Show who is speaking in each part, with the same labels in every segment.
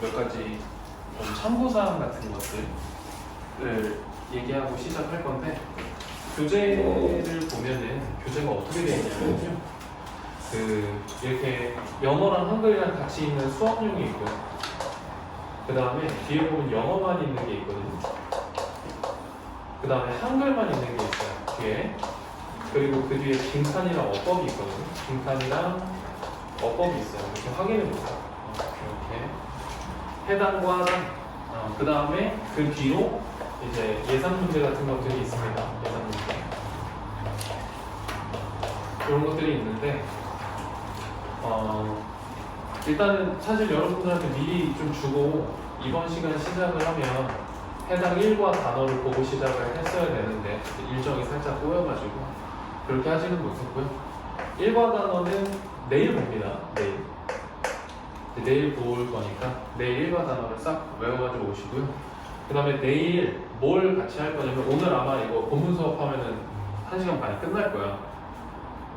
Speaker 1: 몇 가지 좀 참고사항 같은 것들을 얘기하고 시작할 건데, 교재를 보면은 교재가 어떻게 되어 있냐면요, 이렇게 영어랑 한글이랑 같이 있는 수업용이 있고요. 그 다음에 뒤에 보면 영어만 있는 게 있거든요. 그 다음에 한글만 있는 게 있어요, 뒤에. 그리고 그 뒤에 빈칸이랑 어법이 있거든요. 빈칸이랑 어법이 있어요. 이렇게 확인해 보세요. 이렇게 해당과 그 다음에 그 뒤로 이제 예상 문제 같은 것들이 있습니다. 예상 문제 이런 것들이 있는데, 일단은 사실 여러분들한테 미리 좀 주고 이번 시간 시작을 하면 해당 일과 단어를 보고 시작을 했어야 되는데 일정이 살짝 꼬여가지고 그렇게 하지는 못했고요. 일과 단어는 내일 봅니다. 내일 볼 거니까 내일 일과 단어를 싹 외워가지고 오시고요. 그 다음에 내일 뭘 같이 할 거냐면, 오늘 아마 이거 본문 수업하면은 1시간 반이 끝날 거야.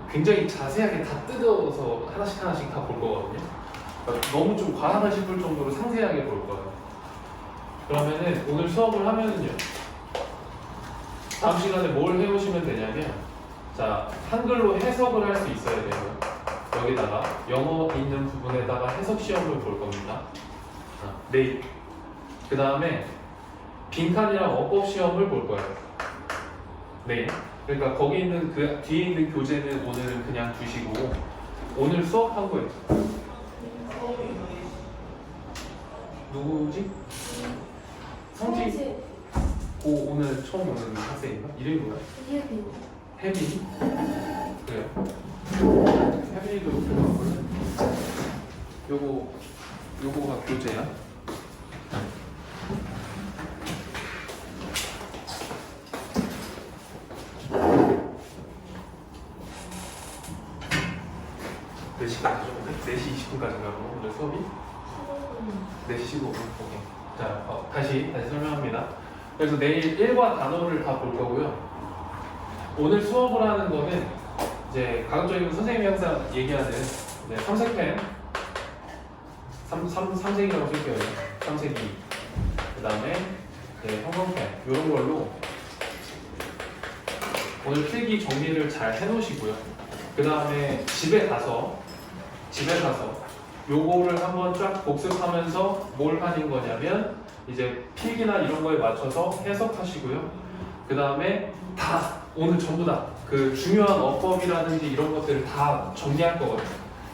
Speaker 1: 굉장히 자세하게 다 뜯어서 하나씩 다 볼 거거든요. 그러니까 너무 좀 과하다 싶을 정도로 상세하게 볼 거예요. 그러면은 오늘 수업을 하면은요, 다음 시간에 뭘 해오시면 되냐면, 자, 한글로 해석을 할 수 있어야 돼요. 여기다가 영어 있는 부분에다가 해석 시험을 볼 겁니다. 내일. 그 다음에 빈칸이랑 어법 시험을 볼 거예요. 내일. 그러니까 거기 있는 그 뒤에 있는 교재는 오늘은 그냥 두시고 오늘 수업한 거예요. 누구지? 성지. 오늘 처음 오는 학생인가? 이름이 뭐야? 혜빈이? 그래요. 혜빈이도 들어가볼래? 요거가 교재야. 몇 시까지죠? 4시 20분까지인가 보네, 오늘 수업이? 4시 15분. 오케이. 자, 다시 설명합니다. 그래서 내일 일과 단어를 다 볼 거고요. 오늘 수업을 하는 거는 이제 가급적이면 선생님이 항상 얘기하는 삼색펜, 삼색이라고 쓸게요. 삼색이. 그 다음에 형광펜 이런 걸로 오늘 필기 정리를 잘 해놓으시고요. 그 다음에 집에 가서 요거를 한번 쫙 복습하면서 뭘 하는 거냐면, 이제 필기나 이런 거에 맞춰서 해석하시고요. 그 다음에 다 오늘 전부 다 그 중요한 어법이라든지 이런 것들을 다 정리할 거거든요.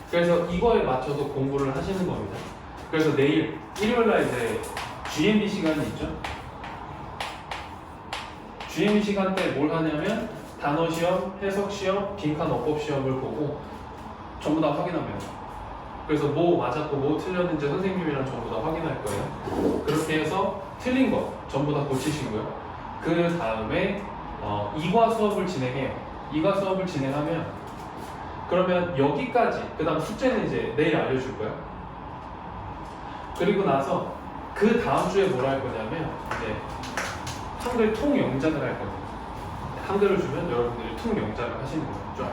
Speaker 1: 그래서 이거에 맞춰서 공부를 하시는 겁니다. 그래서 내일 일요일날 이제 GMB 시간이 있죠. GMB 시간 때 뭘 하냐면 단어 시험, 해석 시험, 빈칸 어법 시험을 보고 전부 다 확인합니다. 그래서 뭐 맞았고 뭐 틀렸는지 선생님이랑 전부 다 확인할 거예요. 그렇게 해서 틀린 거 전부 다 고치시고요. 그 다음에 이과 수업을 진행해요. 이과 수업을 진행하면 그러면 여기까지, 그 다음 숙제는 이제 내일 알려줄 거예요. 그리고 나서 그 다음 주에 뭘 할 거냐면 이제 한글 통영작을 할 거예요. 한글을 주면 여러분들이 통영작을 하시는 거예요. 쫙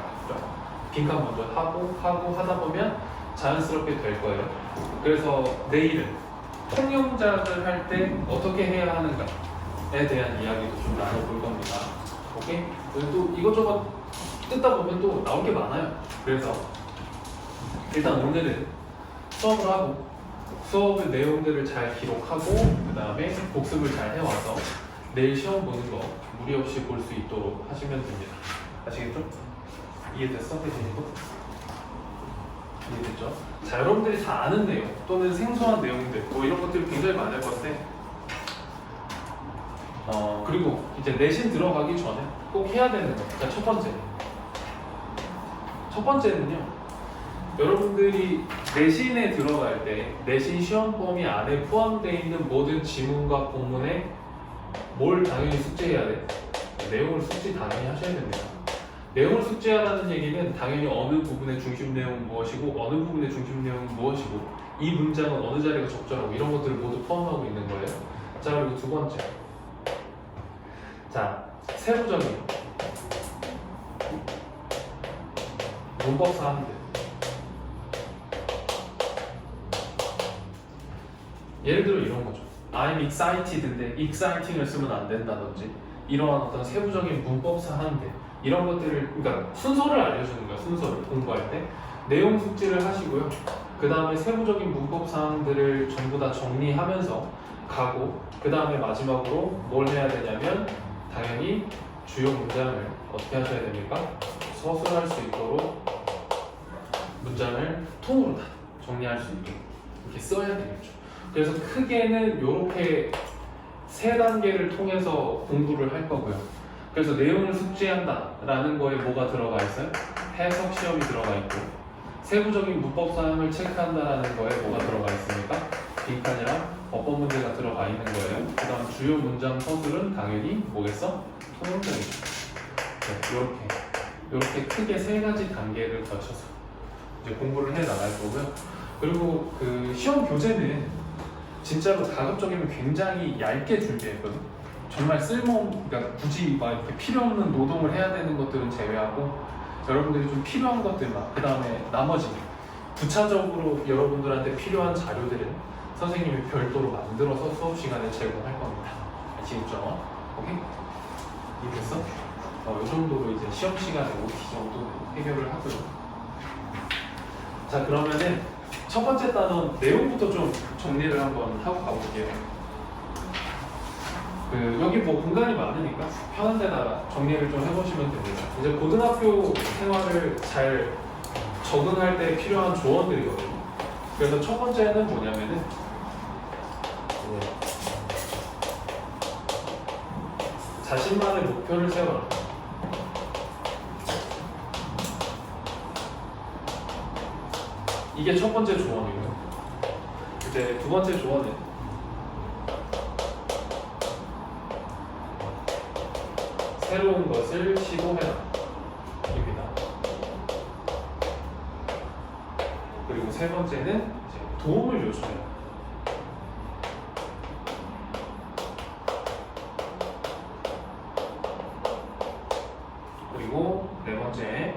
Speaker 1: 빈칸 먼저 하고 하다 보면 자연스럽게 될 거예요. 그래서 내일은 통영작을 할 때 어떻게 해야 하는가에 대한 이야기도 좀 나눠볼 겁니다. 오케이? 또 이것저것 뜯다 보면 또 나올 게 많아요. 그래서 일단 오늘은 수업을 하고 수업의 내용들을 잘 기록하고 그 다음에 복습을 잘 해와서 내일 시험 보는 거 무리 없이 볼 수 있도록 하시면 됩니다. 아시겠죠? 이해됐어? 혜진이도? 이해됐죠? 자, 여러분들이 다 아는 내용 또는 생소한 내용들 뭐 이런 것들이 굉장히 많을 건데, 그리고 이제 내신 들어가기 전에 꼭 해야 되는 거. 자, 첫 번째는요, 여러분들이 내신에 들어갈 때 내신 시험 범위 안에 포함되어 있는 모든 지문과 공문에 뭘 당연히 숙지해야 돼? 내용을 숙지 당연히 하셔야 됩니다. 내용을 숙지하라는 얘기는 당연히 어느 부분의 중심 내용은 무엇이고 어느 부분의 중심 내용은 무엇이고 이 문장은 어느 자리가 적절하고 이런 것들을 모두 포함하고 있는 거예요. 자, 그리고 두 번째, 자, 세부적인 문법 사항들. 예를 들어 이런 거죠. I'm excited인데 exciting을 쓰면 안 된다든지 이러한 어떤 세부적인 문법 사항들 이런 것들을 그러니까 순서를 알려주는 거야. 순서를 공부할 때 내용 숙지를 하시고요. 그 다음에 세부적인 문법 사항들을 전부 다 정리하면서 가고 그 다음에 마지막으로 뭘 해야 되냐면 당연히 주요 문장을 어떻게 하셔야 됩니까? 서술할 수 있도록 문장을 통으로 다 정리할 수 있도록 이렇게 써야 되겠죠. 그래서 크게는 이렇게 세 단계를 통해서 공부를 할 거고요. 그래서 내용을 숙지한다라는 거에 뭐가 들어가 있어요? 해석 시험이 들어가 있고 세부적인 문법 사항을 체크한다라는 거에 뭐가 들어가 있습니까? 빈칸이랑 어법 문제가 들어가 있는 거예요. 그 다음 주요 문장 서술은 당연히 뭐겠어? 통용적이죠. 네, 이렇게 크게 세 가지 단계를 거쳐서 이제 공부를 해 나갈 거고요. 그리고 그 시험 교재는 진짜로 가급적이면 굉장히 얇게 준비했거든. 정말 그러니까 굳이 막 이렇게 필요 없는 노동을 해야 되는 것들은 제외하고 여러분들이 좀 필요한 것들만 그 다음에 나머지 부차적으로 여러분들한테 필요한 자료들은 선생님이 별도로 만들어서 수업 시간에 제공할 겁니다. 아시겠죠? 오케이? 이해됐어? 이 정도로 이제 시험 시간에 OT 정도 해결을 하고요. 자 그러면은 첫 번째 단원 내용부터 좀 정리를 한번 하고 가볼게요. 여기 뭐 공간이 많으니까 편한 데다가 정리를 좀 해보시면 됩니다. 이제 고등학교 생활을 잘 적응할 때 필요한 조언들이거든요. 그래서 첫 번째는 뭐냐면은 자신만의 목표를 세워라. 이게 첫 번째 조언이고요. 이제 두 번째 조언은 새로운 것을 시도해라 입니다. 그리고 세 번째는 이제 도움을 요청해라. 그리고 네 번째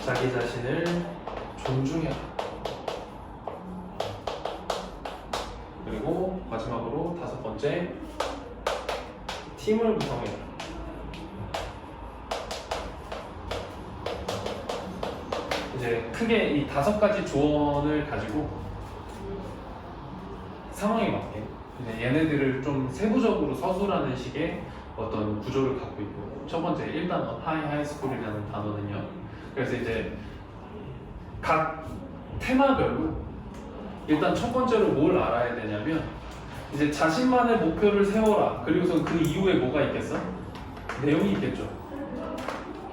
Speaker 1: 자기 자신을 존중해라. 그리고 마지막으로 다섯 번째 팀을 구성해라. 이제 크게 이 다섯 가지 조언을 가지고 상황에 맞게 이제 얘네들을 좀 세부적으로 서술하는 식의 어떤 구조를 갖고 있고 첫 번째 1단원 하이스쿨이라는 단어는요. 그래서 이제 각 테마별로 일단 첫 번째로 뭘 알아야 되냐면 이제 자신만의 목표를 세워라. 그리고선 그 이후에 뭐가 있겠어? 내용이 있겠죠.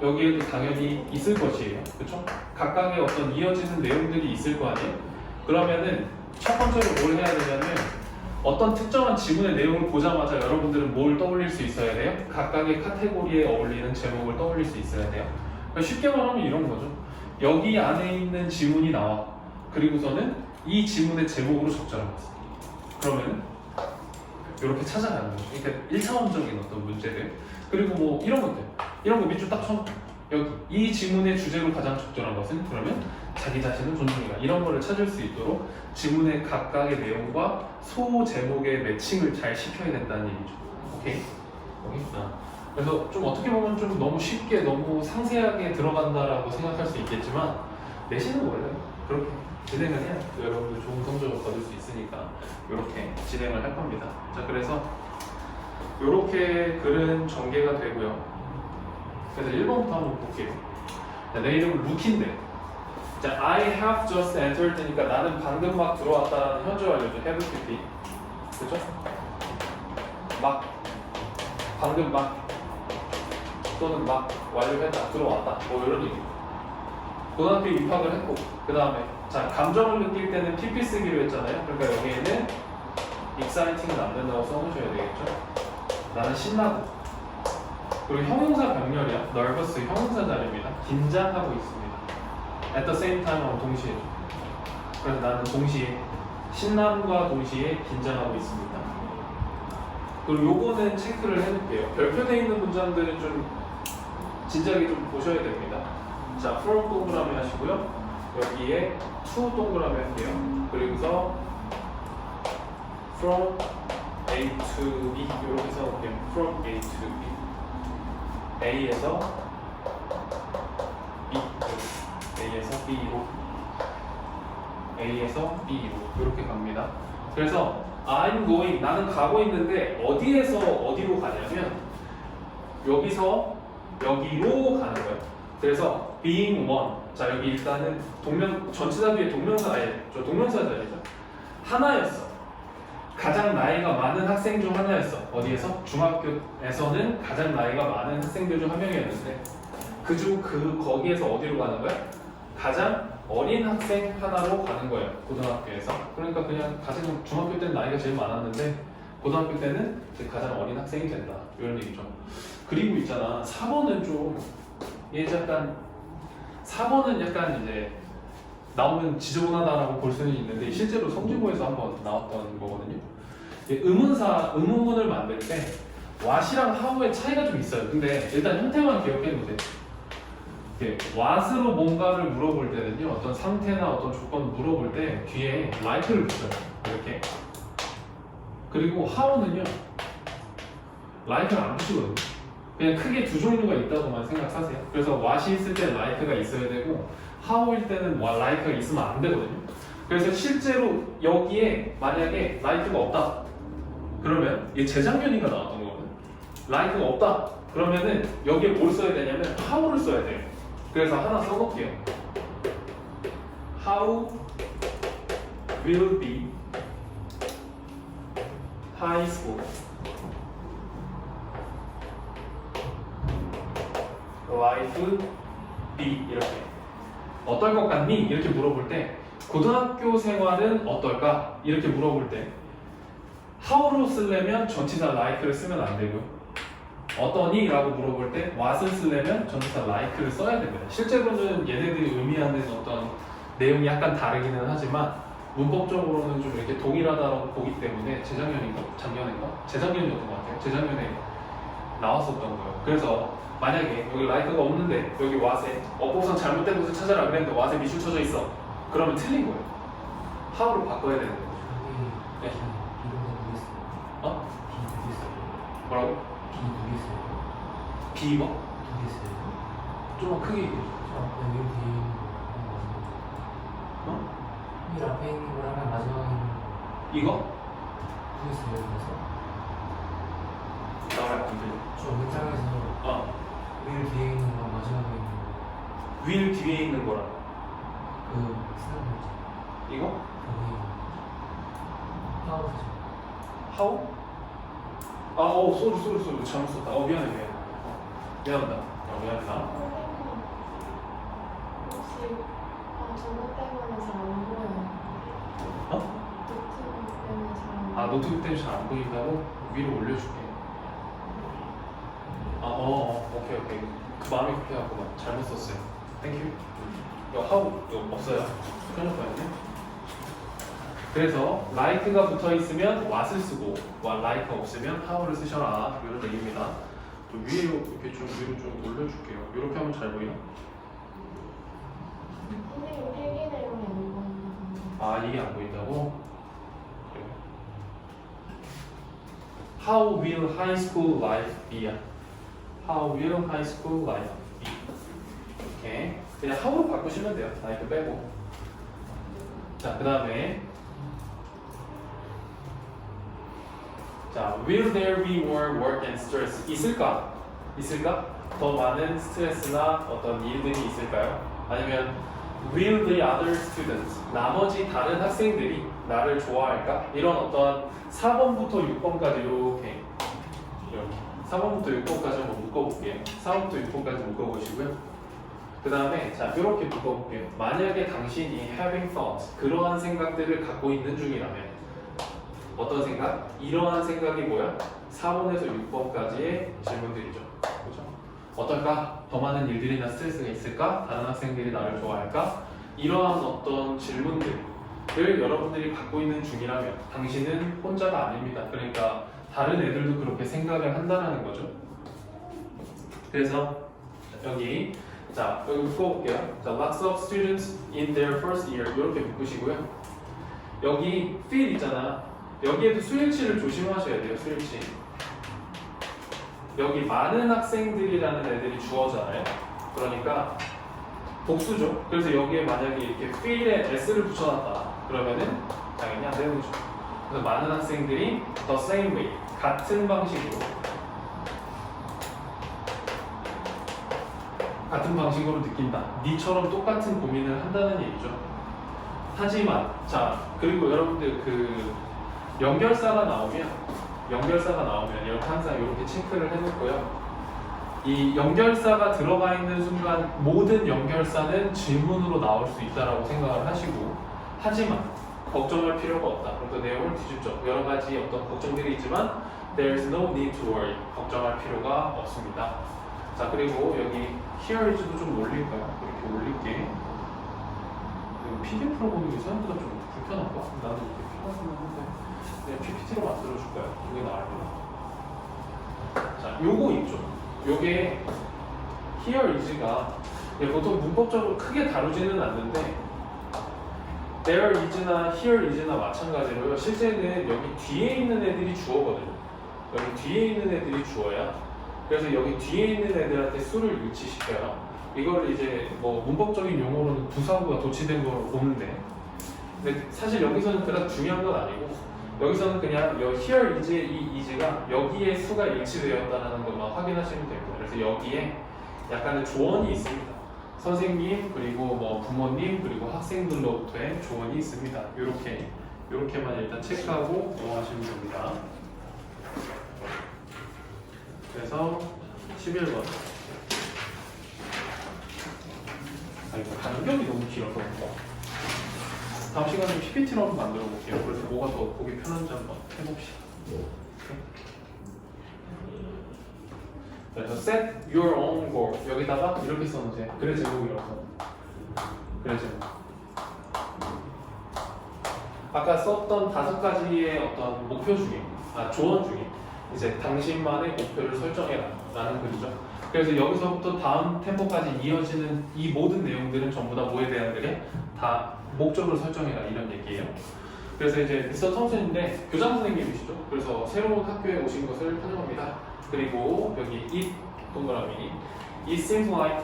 Speaker 1: 여기에도 당연히 있을 것이에요. 그렇죠? 각각의 어떤 이어지는 내용들이 있을 거 아니에요? 그러면은 첫 번째로 뭘 해야 되냐면 어떤 특정한 지문의 내용을 보자마자 여러분들은 뭘 떠올릴 수 있어야 돼요? 각각의 카테고리에 어울리는 제목을 떠올릴 수 있어야 돼요. 그러니까 쉽게 말하면 이런 거죠. 여기 안에 있는 지문이 나와. 그리고서는 이 지문의 제목으로 적절한 거죠. 그러면은 이렇게 찾아가는 거죠. 그러니까 1차원적인 어떤 문제들. 그리고 뭐 이런 것들. 이런 거 밑줄 딱 쳐. 여기 이 지문의 주제로 가장 적절한 것은 그러면 자기 자신을 존중해라. 이런 거를 찾을 수 있도록 지문의 각각의 내용과 소 제목의 매칭을 잘 시켜야 된다는 얘기죠. 오케이? 오케이? 그래서 좀 어떻게 보면 좀 너무 쉽게 너무 상세하게 들어간다라고 생각할 수 있겠지만 내신은 원래 그렇게 진행을 해야 여러분들 좋은 성적을 거둘 수 있으니까 이렇게 진행을 할 겁니다. 자 그래서 이렇게 글은 전개가 되고요. 그래서 1번부터 한번 볼게요. 내 이름은 루키인데 자, I have just entered 되니까 나는 방금 막 들어왔다는 현재 완료죠. have PP 그렇죠? 막 방금 막 또는 막 완료했다, 들어왔다 뭐 이런 얘기. 고등학교에 입학을 했고 그 다음에 자 감정을 느낄 때는 PP 쓰기로 했잖아요. 그러니까 여기에는 exciting은 안 된다고 써놓으셔야 되겠죠. 나는 신나고 그리고 형용사 병렬이야. nervous 형용사 자리입니다. 긴장하고 있습니다. at the same time 하면 동시에 그래서 나는 동시에 신남과 동시에 긴장하고 있습니다. 그리고 요거는 체크를 해볼게요. 별표되어 있는 문장들은 좀 진작에 좀 보셔야 됩니다. 자, from 동그라미 하시고요. 여기에 to 동그라미 할게요. 그리고서 from A to B 이렇게 써볼게요. from A to B. A에서 B, A에서 B로, A에서 B로 이렇게 갑니다. 그래서 I'm going, 나는 가고 있는데 어디에서 어디로 가냐면 여기서 여기로 가는 거예요. 그래서 being one. 자 여기 일단은 전치사 뒤에 동명사 동명사 자리죠. 하나였어. 가장 나이가 많은 학생 중 하나였어. 어디에서? 중학교에서는 가장 나이가 많은 학생들 중 한 명이었는데 거기에서 어디로 가는 거야? 가장 어린 학생 하나로 가는 거예요. 고등학교에서. 그러니까 그냥 가장 중학교 때는 나이가 제일 많았는데 고등학교 때는 이제 가장 어린 학생이 된다. 이런 얘기죠. 그리고 있잖아. 4번은 좀 약간 4번은 약간 이제 나오면 지저분하다라고 볼 수는 있는데 실제로 성질고에서 한번 나왔던 거거든요. 의문문을 만들 때 what이랑 how의 차이가 좀 있어요. 근데 일단 형태만 기억해 보세요. what으로 뭔가를 물어볼 때는요, 어떤 상태나 어떤 조건을 물어볼 때 뒤에 like를 붙여요. 이렇게. 그리고 how는요, like를 안 붙이거든요. 그냥 크게 두 종류가 있다고만 생각하세요. 그래서 what이 있을 때 like가 있어야 되고 how일 때는 like가 있으면 안 되거든요. 그래서 실제로 여기에 만약에 like가 없다 그러면 이게 재작년인가 나왔던 거거든요. like가 없다 그러면은 여기에 뭘 써야 되냐면 how를 써야 돼요. 그래서 하나 써볼게요. How will be high school life be 이렇게 어떨 것 같니? 이렇게 물어볼 때 고등학교 생활은 어떨까? 이렇게 물어볼 때 how로 쓰려면 전치사 like를 쓰면 안 되고요. 어떠니? 라고 물어볼 때 what을 쓰려면 전치사 like를 써야 됩니다. 실제로는 얘네들이 의미하는 어떤 내용이 약간 다르기는 하지만 문법적으로는 좀 이렇게 동일하다고 보기 때문에 재작년이었던 것 같아요. 재작년에 나왔었던 거예요. 그래서 만약에 여기 like가 없는데 여기 what에 어법상 잘못된 곳을 찾아라 그랬는데 what에 미술 쳐져 있어. 그러면 틀린 거예요. how로 바꿔야 되는 거죠. 네. 어? 뭐라고? 비버? 좀만 크게 얘기해. 어?
Speaker 2: 이 앞에 있는 거랑 마지막에 있는
Speaker 1: 이거?
Speaker 2: 두 있어요. 그래서
Speaker 1: 나랑 안 들려.
Speaker 2: 저 문장에서 위를 뒤에 있는 거랑 마지막에 있는 거.
Speaker 1: 윌 뒤에 있는 거랑
Speaker 2: 그 쓰는 거지.
Speaker 1: 이거?
Speaker 2: 거기 하우스죠.
Speaker 1: 하우? 쏘리 잘못 썼다. 미안해. 미안하다. 미안하다.
Speaker 3: 혹시 저것 때문에 잘 안 보여요. 노트북 때문에 잘 안 보여요.
Speaker 1: 노트북 때문에 잘 안 보인다고? 위로 올려줄게. 오케이. 그 마음이 급해갖고 잘못 썼어요. 땡큐. 이거 하우 이거 없어요. 큰일 날 뻔했네. 그래서 like가 붙어있으면 what을 쓰고 like가 없으면 how를 쓰셔라. 이런 얘기입니다. 또 위에 이렇게 좀 위로 좀 올려줄게요. 이렇게 하면 잘 보이나?
Speaker 3: 선생님 필기 내용이 안 보이는
Speaker 1: 이게 안 보인다고? 그래. How will high school life be? How will high school life be? 이렇게 그냥 how로 바꾸시면 돼요. like 빼고. 자, 그 다음에 will there be more work and stress? 있을까? 더 많은 스트레스나 어떤 일들이 있을까요? 아니면 will the other students, 나머지 다른 학생들이 나를 좋아할까? 이런 어떤 4번부터 6번까지 이렇게 4번부터 6번까지 한번 묶어볼게요. 4번부터 6번까지 묶어보시고요. 그 다음에 이렇게 묶어볼게요. 만약에 당신이 having thoughts, 그러한 생각들을 갖고 있는 중이라면 어떤 생각? 이러한 생각이 뭐야? 4번에서 6번까지의 질문들이죠. 그렇죠? 어떨까? 더 많은 일들이나 스트레스가 있을까? 다른 학생들이 나를 좋아할까? 이러한 어떤 질문들을 여러분들이 갖고 있는 중이라면 당신은 혼자가 아닙니다. 그러니까 다른 애들도 그렇게 생각을 한다는 거죠. 그래서 여기 자, 여기 묶어볼게요. 자, lots of students in their first year 이렇게 묶으시고요. 여기 feel 있잖아. 여기에도 수일치를 조심하셔야 돼요. 수일치. 여기 많은 학생들이라는 애들이 주어잖아요. 그러니까 복수죠. 그래서 여기에 만약에 이렇게 feel에 s를 붙여놨다. 그러면은 당연히 안 되는 거죠. 그래서 많은 학생들이 the same way 같은 방식으로 느낀다. 니처럼 똑같은 고민을 한다는 얘기죠. 하지만 자 그리고 여러분들 그 연결사가 나오면 이렇게 항상 이렇게 체크를 해놓고요. 이 연결사가 들어가 있는 순간 모든 연결사는 질문으로 나올 수 있다라고 생각을 하시고 하지만 걱정할 필요가 없다. 그래서 내용을 뒤집죠. 여러 가지 어떤 걱정들이 있지만 there's no need to worry. 걱정할 필요가 없습니다. 자 그리고 여기 here is도 좀 올릴까요? 이렇게 올릴게. PDF로 보는 게 생각보다 좀 불편한가? 나도 이렇게 편하긴 한데 그냥 PPT로 만들어줄까요? 이게 나을까? 자 요거 있죠. 요게 here is가 보통 문법적으로 크게 다루지는 않는데 there is나 here is나 마찬가지로요. 실제는 여기 뒤에 있는 애들이 주어거든요. 여기 뒤에 있는 애들이 주어야. 그래서 여기 뒤에 있는 애들한테 수를 일치시켜요. 이걸 이제 뭐 문법적인 용어로는 부사구가 도치된 걸 보는데, 근데 사실 여기서는 그닥 중요한 건 아니고 여기서는 그냥 여 here is 이 is가 여기에 수가 일치되었다는 것만 확인하시면 됩니다. 그래서 여기에 약간의 조언이 있습니다. 선생님 그리고 뭐 부모님 그리고 학생들로부터의 조언이 있습니다. 요렇게만 일단 체크하고 넘어가시면 됩니다. 그래서 11번. 이거 간격이 너무 길어서 다음 시간에 PPT로 한번 만들어 볼게요. 그래서 뭐가 더 보기 편한지 한번 해봅시다. 그래서 set your own goal 여기다가 이렇게 써놓으세요. 그래 제목이라서. 그래 제목. 아까 썼던 5가지의 어떤 목표 중에 조언 중에 이제 당신만의 목표를 설정해라 라는 글이죠. 그래서 여기서부터 다음 템포까지 이어지는 이 모든 내용들은 전부 다 뭐에 대한 글에 다 목적을 설정해라 이런 얘기예요. 그래서 이제 미스터 톰슨인데 교장 선생님이시죠. 그래서 새로운 학교에 오신 것을 환영합니다. 그리고 여기 it 동그라미 it seems like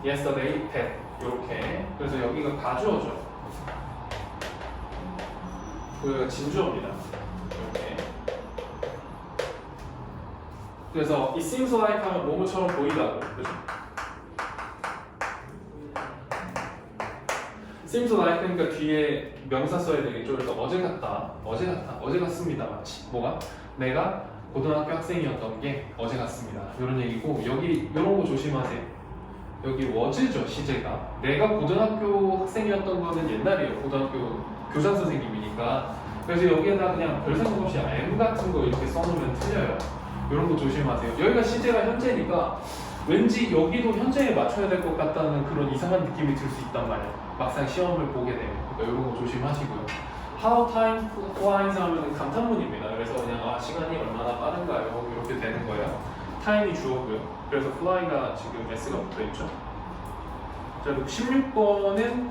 Speaker 1: yesterday that 이렇게. 그래서 여기가 가주어죠. 여기가 진주어입니다. 이렇게. 그래서 it seems like 하면 뭐뭐처럼 보이다고, 그죠? seems like 그러니까 뒤에 명사 써야 되겠죠. 그래서 어제 같습니다. 마치 뭐가? 내가 고등학교 학생이었던 게 어제 같습니다. 이런 얘기고 여기 이런 거 조심하세요. 여기 was죠 시제가. 내가 고등학교 학생이었던 거는 옛날이에요. 고등학교 교장 선생님이니까. 그래서 여기에다 그냥 별 생각 없이 am 같은 거 이렇게 써놓으면 틀려요. 이런 거 조심하세요. 여기가 시제가 현재니까 왠지 여기도 현재에 맞춰야 될 것 같다는 그런 이상한 느낌이 들 수 있단 말이에요. 막상 시험을 보게 되면. 그러니까 이런 거 조심하시고요. How time flies 하면 감탄문입니다. 그래서 그냥 시간이 얼마나 빠른가요? 이렇게 되는 거예요. time이 주어고요. 그래서 fly가 지금 s가 붙어있죠. 자, 16번은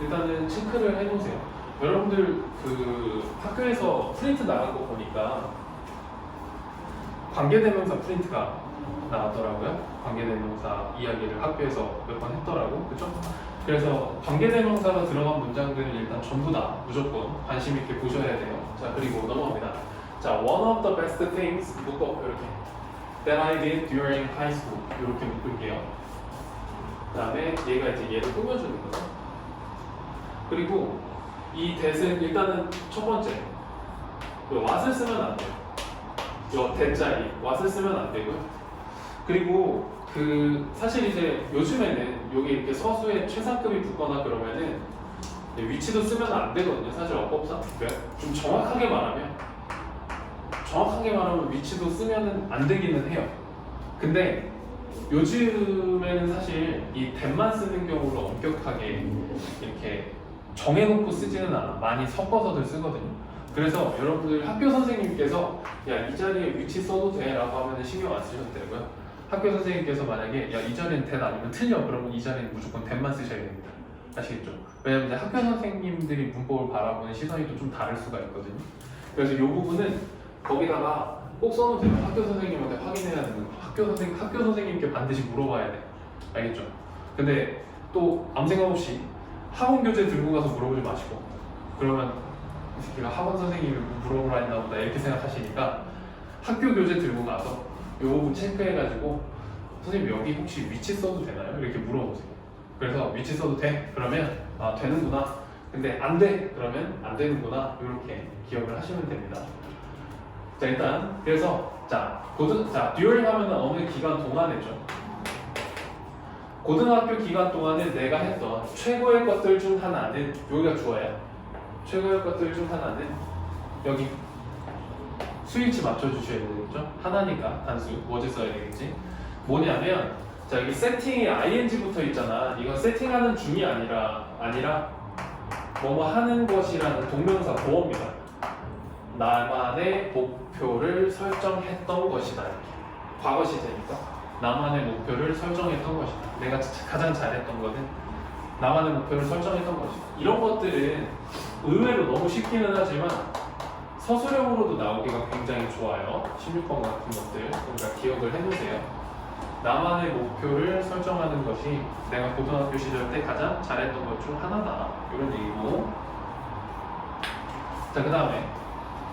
Speaker 1: 일단은 체크를 해놓으세요. 여러분들 그 학교에서 프린트 나간 거 보니까 관계대명사 프린트가 나왔더라고요. 관계대명사 이야기를 학교에서 몇 번 했더라고, 그죠? 그래서 관계대명사가 들어간 문장들은 일단 전부 다 무조건 관심 있게 보셔야 돼요. 자 그리고 넘어갑니다. 자 one of the best things 묶어 이렇게 that I did during high school 이렇게 묶을게요. 그 다음에 얘가 이제 얘를 꾸며주는 거죠. 그리고 이 that은 일단은 첫 번째 what을 쓰면 안 돼요. 요 that자리 what을 쓰면 안 되고요. 그리고 그 사실 이제 요즘에는 여기 이렇게 서수에 최상급이 붙거나 그러면은 위치도 쓰면 안 되거든요. 사실 어법상 좀 정확하게 말하면 위치도 쓰면은 안 되기는 해요. 근데 요즘에는 사실 이 that만 쓰는 경우를 엄격하게 이렇게 정해놓고 쓰지는 않아. 많이 섞어서들 쓰거든요. 그래서 여러분들 학교 선생님께서 야 이 자리에 위치 써도 돼? 라고 하면 신경 안 쓰셔도 되고요. 학교 선생님께서 만약에 야 이 자리는 that 아니면 틀려 그러면 이 자리는 무조건 that만 쓰셔야 됩니다. 아시겠죠? 왜냐면 이제 학교 선생님들이 문법을 바라보는 시선이 또 좀 다를 수가 있거든요. 그래서 이 부분은 거기다가 꼭 써놓으세요. 학교 선생님한테 확인해야 되는 거. 학교 선생님께 반드시 물어봐야 돼. 알겠죠? 근데 또 아무 생각 없이 학원 교재 들고 가서 물어보지 마시고 그러면 이 새끼가 학원 선생님이 물어보라 했나 보다 이렇게 생각하시니까 학교 교재 들고 가서 이 부분 체크해가지고 선생님 여기 혹시 위치 써도 되나요? 이렇게 물어보세요. 그래서 위치 써도 돼? 그러면 아 되는구나. 근데 안 돼? 그러면 안 되는구나. 이렇게 기억을 하시면 됩니다. 자 일단 그래서 자 듀얼링 하면은 어느 기간 동안에죠. 고등학교 기간 동안에 내가 했던 최고의 것들 중 하나는 여기가 주어야. 최고의 것들 중 하나는 여기 수일치 맞춰주셔야 되겠죠? 하나니까 단수 뭐지 써야 되겠지? 뭐냐면 자 여기 세팅에 ing 붙어 있잖아. 이건 세팅하는 중이 아니라 뭐뭐 하는 것이라는 동명사 보어입니다. 나만의 목표를 설정했던 것이다. 이렇게. 과거 시제니까 나만의 목표를 설정했던 것이다. 내가 가장 잘했던 것은 나만의 목표를 설정했던 것이다. 이런 것들은 의외로 너무 쉽기는 하지만 서술형으로도 나오기가 굉장히 좋아요. 16번 같은 것들 그러니까 기억을 해놓으세요. 나만의 목표를 설정하는 것이 내가 고등학교 시절 때 가장 잘했던 것 중 하나다. 이런 얘기고. 자, 그 다음에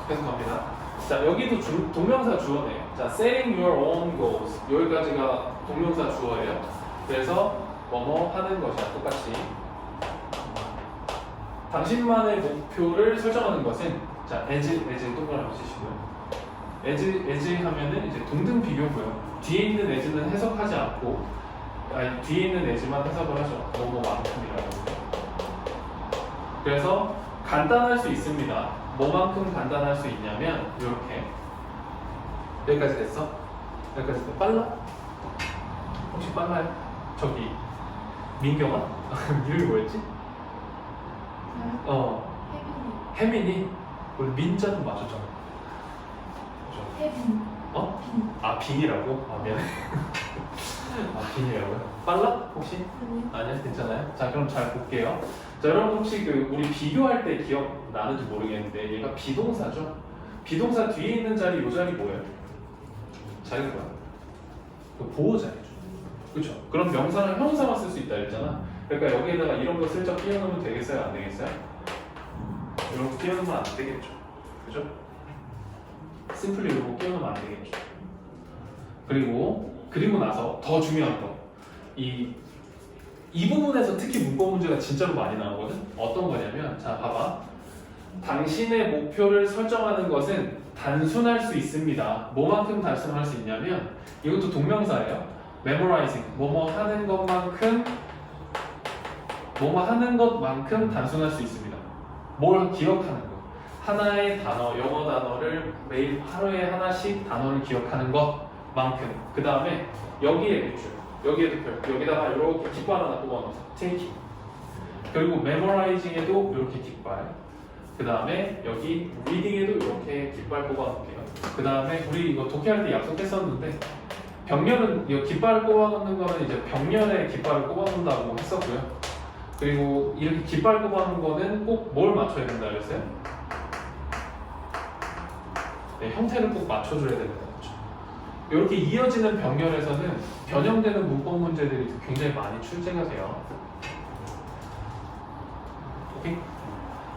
Speaker 1: 계속 갑니다. 자, 여기도 동명사 주어네요. 자, setting your own goals. 여기까지가 동명사 주어예요. 그래서 뭐뭐 하는 것이야. 똑같이. 당신만의 목표를 설정하는 것은 자, as 동그라미 치시고요. as 하면은 이제 동등 비교고요. 뒤에 있는 as는 해석하지 않고 뒤에 있는 as만 해석을 하죠. 뭐뭐만큼이라고. 그래서 간단할 수 있습니다. 뭐만큼 간단할 수 있냐면 이렇게 여기까지 됐어? 여기까지 됐어? 빨라? 혹시 빨라요? 저기 민경아? 이름이 뭐였지? 혜민이 우리 민자도 맞췄잖아. 그죠?
Speaker 3: 혜빈.
Speaker 1: 어? 아 빈이라고? 아 미안해. 아 빈이라고요? 빨라? 혹시? 아니요 괜찮아요. 자 그럼 잘 볼게요. 자 여러분 혹시 그 우리 비교할 때 기억 나는지 모르겠는데 얘가 비동사죠? 비동사 뒤에 있는 자리 이 자리 뭐예요? 자리가 뭐야? 그 보호 자리죠. 그렇죠? 그럼 명사랑 형사만 쓸 수 있다 했잖아. 그러니까 여기에다가 이런 거 슬쩍 끼워넣으면 되겠어요? 안 되겠어요? 이런 거 끼워넣으면 안 되겠죠. 그죠? 심플리 이런 거 끼워넣으면 안 되겠죠. 그리고 나서 더 중요한 거. 이 부분에서 특히 문법 문제가 진짜로 많이 나오거든? 어떤 거냐면, 자, 봐봐. 당신의 목표를 설정하는 것은 단순할 수 있습니다. 뭐만큼 단순할 수 있냐면, 이것도 동명사예요. memorizing. 뭐뭐 하는 것만큼 단순할 수 있습니다. 뭘 기억하는 거. 하나의 단어, 영어 단어를 매일 하루에 하나씩 단어를 기억하는 것만큼. 그 다음에 여기에 매출. 여기에도 별, 여기다가 이렇게 깃발 하나 뽑아놓자. taking. 그리고 memorizing에도 이렇게 깃발. 그 다음에 여기 reading에도 이렇게 깃발 뽑아놓을게요. 그 다음에 우리 이거 독해할 때 약속했었는데 병렬은 이 깃발을 뽑아놓는 거는 이제 병렬에 깃발을 뽑아놓는다고 했었고요. 그리고 이렇게 깃발 뽑아놓은 거는 꼭 뭘 맞춰야 된다 그랬어요? 네, 형태를 꼭 맞춰줘야 된다. 이렇게 이어지는 병렬에서는 변형되는 문법 문제들이 굉장히 많이 출제가 돼요. 오케이?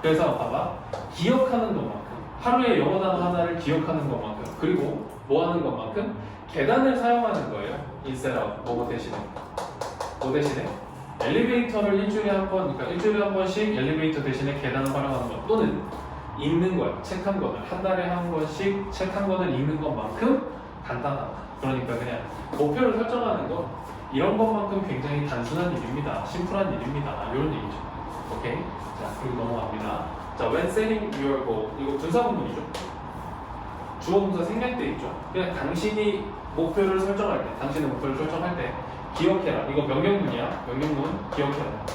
Speaker 1: 그래서 봐봐. 기억하는 것만큼 하루에 영어 단어 하나를 기억하는 것만큼 그리고 뭐 하는 것만큼 계단을 사용하는 거예요. instead of 뭐 대신에 엘리베이터를 일주일에 한 번, 그러니까 일주일에 한 번씩 엘리베이터 대신에 계단을 활용하는 것 또는 읽는 거야. 책 한 권을 한 달에 한 권씩 책 한 권을 읽는 것만큼 간단하다. 그러니까 그냥 목표를 설정하는 건 이런 것만큼 굉장히 단순한 일입니다. 심플한 일입니다. 이런 얘기죠. 오케이? 자, 그리고 넘어갑니다. 자, when setting your goal. 이거 분사구문이죠. 주어 동사 생략 때 있죠. 그냥 당신이 목표를 설정할 때, 당신의 목표를 설정할 때 기억해라. 이거 명령문이야. 명령문 기억해라.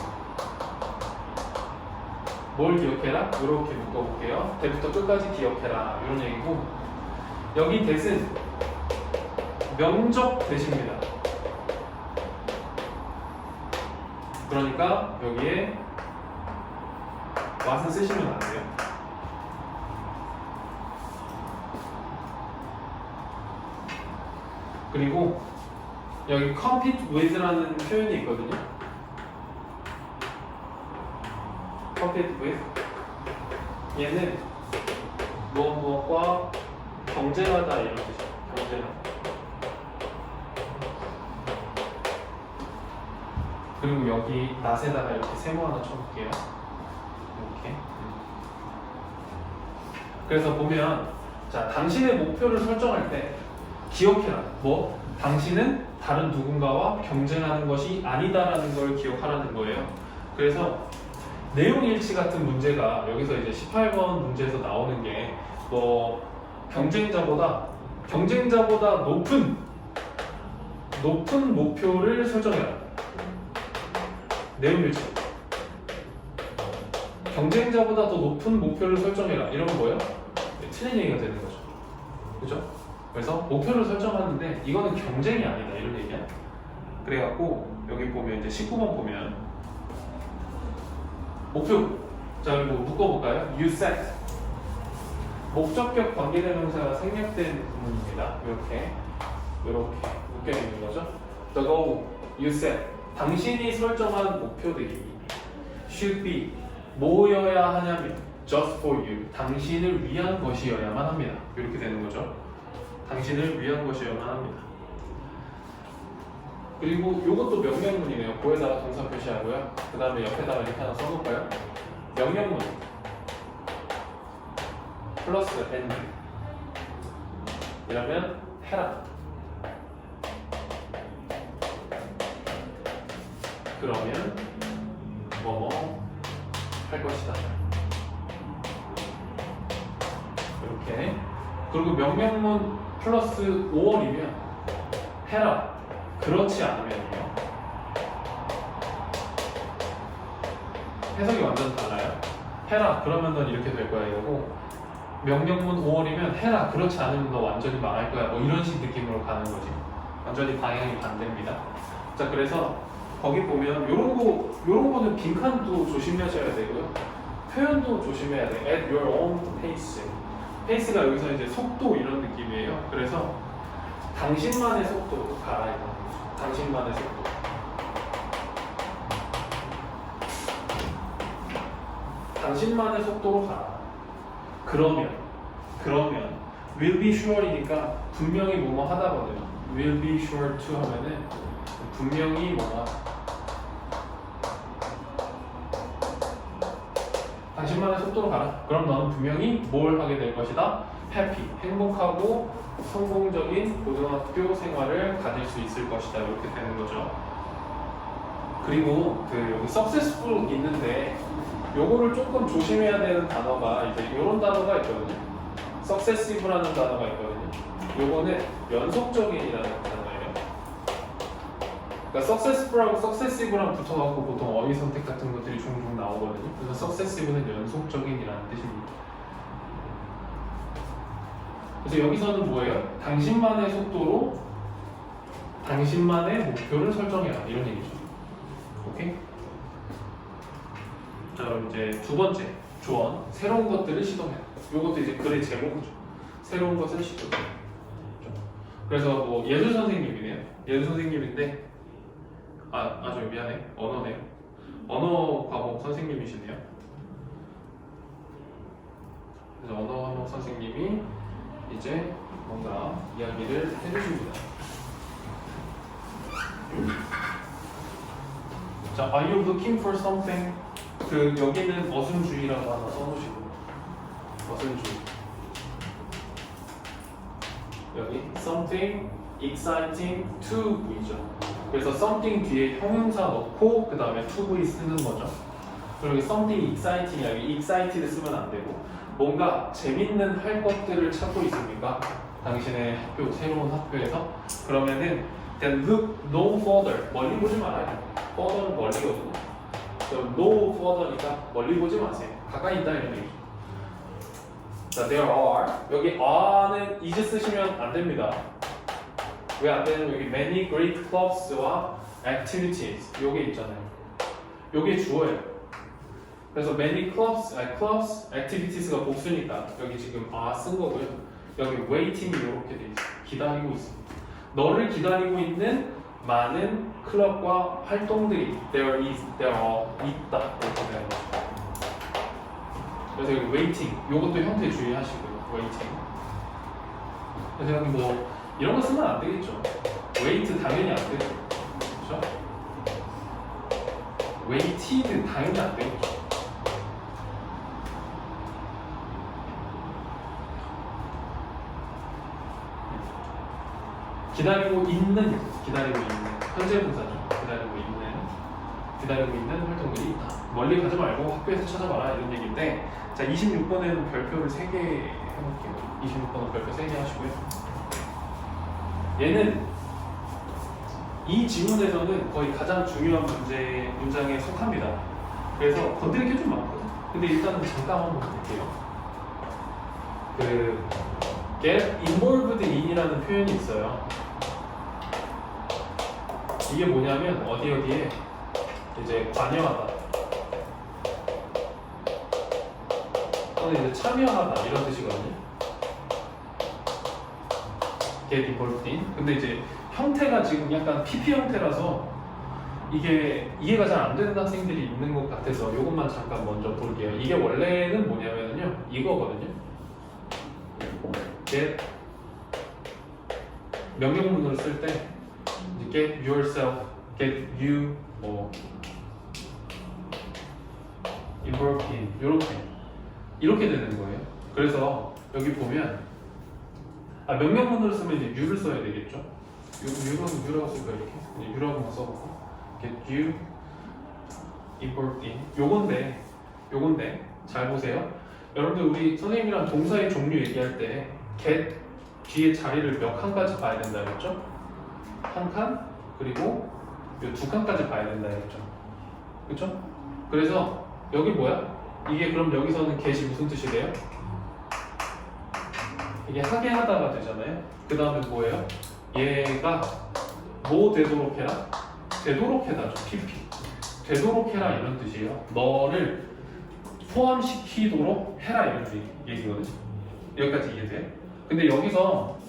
Speaker 1: 뭘 기억해라? 이렇게 묶어볼게요. 대부터 끝까지 기억해라. 이런 얘기고 여기 that은 명적 대시입니다. 그러니까 여기에 what은 쓰시면 안 돼요. 그리고 여기 compete with라는 표현이 있거든요. compete with 얘는 무엇과 경쟁하다 이런 뜻이에요. 경쟁하다. 그리고 여기 낫에다가 이렇게 세모 하나 쳐볼게요. 이렇게. 그래서 보면 자 당신의 목표를 설정할 때 기억해라. 뭐? 당신은 다른 누군가와 경쟁하는 것이 아니다라는 걸 기억하라는 거예요. 그래서 내용 일치 같은 문제가 여기서 이제 18번 문제에서 나오는 게 뭐 경쟁자보다 높은 목표를 설정해라. 내용 일치. 경쟁자보다 더 높은 목표를 설정해라. 이러면 뭐예요? 틀린 얘기가 되는 거죠. 그죠? 그래서 목표를 설정하는데 이거는 경쟁이 아니다. 이런 얘기야. 그래갖고 여기 보면 이제 19번 보면 목표. 자 그리고 묶어볼까요? You set. 목적격 관계대명사가 생략된 부분입니다. 이렇게 묶여 있는 거죠. The goal you set. 당신이 설정한 목표들이 should be 뭐여야 하냐면 just for you. 당신을 위한 것이어야만 합니다. 이렇게 되는 거죠. 당신을 위한 것이어야만 합니다. 그리고 이것도 명령문이네요. 고에다가 동사 표시하고요. 그 다음에 옆에다가 이렇게 하나 써놓을까요? 명령문 플러스 and 이러면 해라. 그러면 뭐뭐 할 것이다. 이렇게. 그리고 명령문 플러스 5월이면 해라. 그렇지 않으면요. 해석이 완전 달라요. 해라. 그러면 이렇게 될 거야 이러고 명령문 5월이면 해라. 그렇지 않으면 너 완전히 망할 거야. 뭐 이런 식 느낌으로 가는 거지. 완전히 방향이 반대입니다. 자 그래서 거기 보면 요런 거는 빈칸도 조심하셔야 되고요. 표현도 조심해야 돼. At your own pace. 페이스가 여기서 이제 속도 이런 느낌이에요. 그래서 당신만의 속도로 가라 이거. 당신만의 속도. 당신만의 속도로 가라. 그러면 will be sure이니까 분명히 뭐뭐 하다거든요. will be sure to 하면은 분명히 뭐뭐 하다. 당신만의 속도로 가라. 그럼 너는 분명히 뭘 하게 될 것이다? happy, 행복하고 성공적인 고등학교 생활을 가질 수 있을 것이다. 이렇게 되는 거죠. 그리고 그 여기 successful 있는데 요거를 조금 조심해야 되는 단어가 이제 이런 단어가 있거든요. successive라는 단어가 있거든요. 요거는 연속적인이라는 단어예요. 그러니까 successful하고 successive랑 붙어갖고 보통 어휘 선택 같은 것들이 종종 나오거든요. 그래서 successive는 연속적인이라는 뜻입니다. 그래서 여기서는 뭐예요? 당신만의 속도로 당신만의 목표를 설정해라 이런 얘기죠. 오케이? 자 그럼 이제 두 번째 조언, 새로운 것들을 시도해라. 이것도 이제 글의 제목이죠. 새로운 것을 시도해라. 그래서 뭐 예술 선생님이네요. 예술 선생님인데 저 미안해. 언어네요. 언어 과목 선생님이시네요. 그래서 언어 과목 선생님이 이제 뭔가 이야기를 해주십니다. 자, are you looking for something? 그 여기는 어순주의라고 하나 써놓으시고 어순주의. 여기 something exciting to V죠. 그래서 something 뒤에 형용사 넣고 그 다음에 to V 쓰는 거죠. 그리고 여기 something exciting 여기 excited 쓰면 안 되고 뭔가 재밌는 할 것들을 찾고 있습니까? 당신의 학교 새로운 학교에서 그러면은 then look no further 멀리 보지 말아요. further는 멀리거든요. no further니까 멀리 보지 마세요. 가까이 있다 이런 얘기죠. 자, there are 여기 are는 is 쓰시면 안 됩니다. 왜 안 되냐면 여기 many great clubs와 activities 요게 있잖아요. 요게 주어예요. 그래서 many clubs, activities가 복수니까 여기 지금 쓴 거고요. 여기 waiting이 이렇게 돼 있어. 기다리고 있습니다. 너를 기다리고 있는 많은 클럽과 활동들이 there 있다 이렇게 되는 거죠. 그래서 여기 waiting 요것도 형태 주의하시고요. waiting. 그래서 여기 뭐 이런 거 쓰면 안 되겠죠. wait 당연히 안 되죠. 그렇죠? waited 당연히 안 되겠죠. 기다리고 있는 현재 분사죠. 기다리고 있는 활동들이 있다. 멀리 가지 말고 학교에서 찾아봐라 이런 얘기인데, 자 26번에는 별표를 3개 해볼게요. 26번은 별표 3개 하시고요. 얘는 이 지문에서는 거의 가장 중요한 문장에 속합니다. 그래서 건드릴 게 좀 많거든. 근데 일단은 잠깐 한번 볼게요. 그 get involved in이라는 표현이 있어요. 이게 뭐냐면 어디에 이제 관여하다 또는 이제 참여하다 이런 뜻이거든요. get involved in. 근데 이제 형태가 지금 약간 PP 형태라서 이게 이해가 잘 안 되는 학생들이 있는 것 같아서 이것만 잠깐 먼저 볼게요. 이게 원래는 뭐냐면요 이거거든요. get 명령문으로 쓸 때 get yourself, get you involved in 이렇게 되는 거예요. 그래서 여기 보면 명령문으로 쓰면 이제 you를 써야 되겠죠. you라고 쓸까 이렇게 you라고만 써놓고 get you involved in 요건데 잘 보세요. 여러분들 우리 선생님이랑 동사의 종류 얘기할 때 get 뒤에 자리를 몇 칸까지 봐야 된다 그랬죠? 한 칸 그리고 요 2칸까지 봐야 된다 그랬죠? 그쵸? 그래서 여기 뭐야? 이게 그럼 여기서는 get이 무슨 뜻이 돼요? 이게 하게 하다가 되잖아요. 그 다음에 뭐예요? 얘가 뭐 되도록 해라? 되도록 해다죠. PP 되도록 해라 이런 뜻이에요. 너를 포함시키도록 해라 이런 얘기거든요. 여기까지 이해돼요? 근데 여기서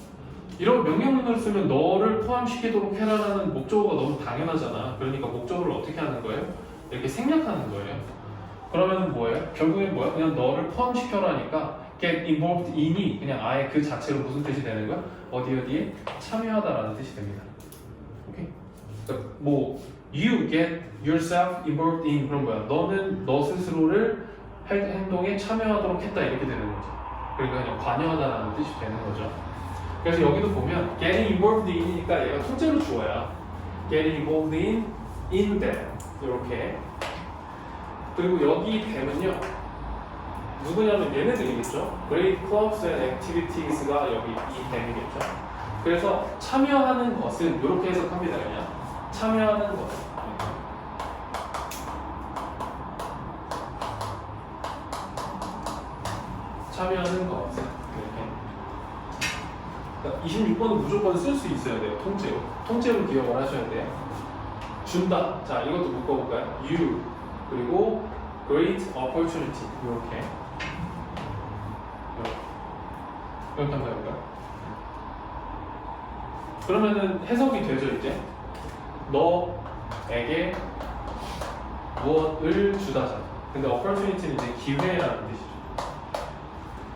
Speaker 1: 이런 명령문을 쓰면 너를 포함시키도록 해라라는 목적어가 너무 당연하잖아. 그러니까 목적어를 어떻게 하는 거예요? 이렇게 생략하는 거예요. 그러면 뭐예요? 결국엔 뭐야? 그냥 너를 포함시켜라니까 get involved in이 그냥 아예 그 자체로 무슨 뜻이 되는 거야? 어디에 참여하다라는 뜻이 됩니다. 오케이? 그러니까 뭐 you get yourself involved in 그런 거야. 너는 너 스스로를 행동에 참여하도록 했다 이렇게 되는 거죠. 그러니까 그냥 관여하다라는 뜻이 되는 거죠. 그래서 여기도 보면 getting involved in이니까 얘가 통째로 주어야 getting involved in them 이렇게. 그리고 여기 them은요 누구냐면 얘네들이겠죠. Great clubs and activities가 여기 이 them이겠죠. 그래서 참여하는 것은 이렇게 해석합니다. 그냥 참여하는 것 참여하는 것은 이렇게. 26번은 무조건 쓸 수 있어야 돼요. 통째로 기억을 하셔야 돼요. 준다. 자 이것도 묶어볼까요? You 그리고 great opportunity 이렇게 한번 해볼까요? 그러면은 해석이 되죠 이제. 너에게 무엇을 주다잖아. 근데 opportunity는 이제 기회라는 뜻이죠.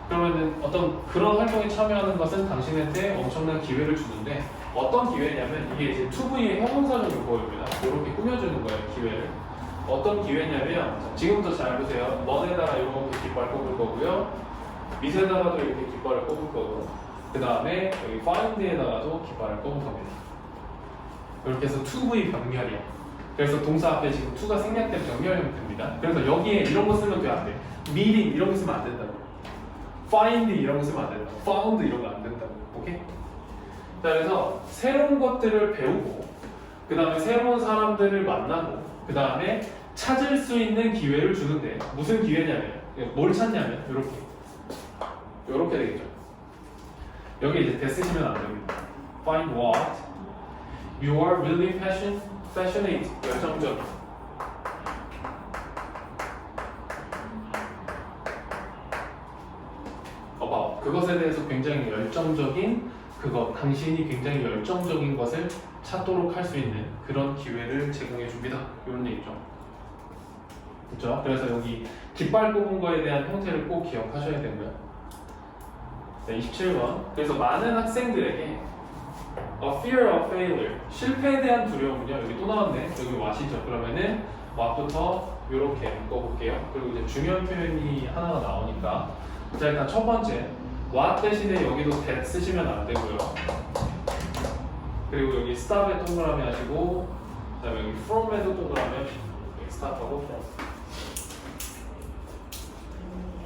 Speaker 1: 그러면은 어떤 그런 활동에 참여하는 것은 당신한테 엄청난 기회를 주는데 어떤 기회냐면 이게 이제 2V의 형용사적 용법입니다. 이렇게 꾸며주는 거예요 기회를. 어떤 기회냐면 지금부터 잘 보세요. 너네다가 이렇게 깃발 꼽을 거고요. 밑에다가도 이렇게 깃발을 꼽을 거고 그 다음에 여기 find에다가도 깃발을 꼽을 겁니다. 이렇게 해서 2V 병렬이야. 그래서 동사 앞에 지금 2가 생략된 병렬 형태입니다. 그래서 여기에 이런 거 쓰면 돼 안 돼? meeting 이런 거 쓰면 안 된다고. find 이런 거 쓰면 안 된다고. found 이런 거 안 된다고. 오케이? 자 그래서 새로운 것들을 배우고 그 다음에 새로운 사람들을 만나고 그 다음에 찾을 수 있는 기회를 주는데 무슨 기회냐면 뭘 찾냐면 이렇게 되겠죠. 여기 이제 대 쓰시면 안 됩니다. find what You are really passionate. 열정적. about 그것에 대해서 굉장히 열정적인 그것, 당신이 굉장히 열정적인 것을 찾도록 할 수 있는 그런 기회를 제공해 줍니다. 이런 얘기죠. 그렇죠? 그래서 여기 깃발 꼽은 거에 대한 형태를 꼭 기억하셔야 되고요. 네, 27번. 그래서 많은 학생들에게 a fear of failure, 실패에 대한 두려움은요. 여기 또 나왔네. 여기 what이죠. 그러면은 what부터 이렇게 묶어볼게요. 그리고 이제 중요한 표현이 하나가 나오니까 자, 일단 첫 번째 what 대신에 여기도 that 쓰시면 안 되고요. 그리고 여기 stop에 동그라미 하시고 그 다음에 여기 from에도 동그라미 하시고 여기 stop하고 from.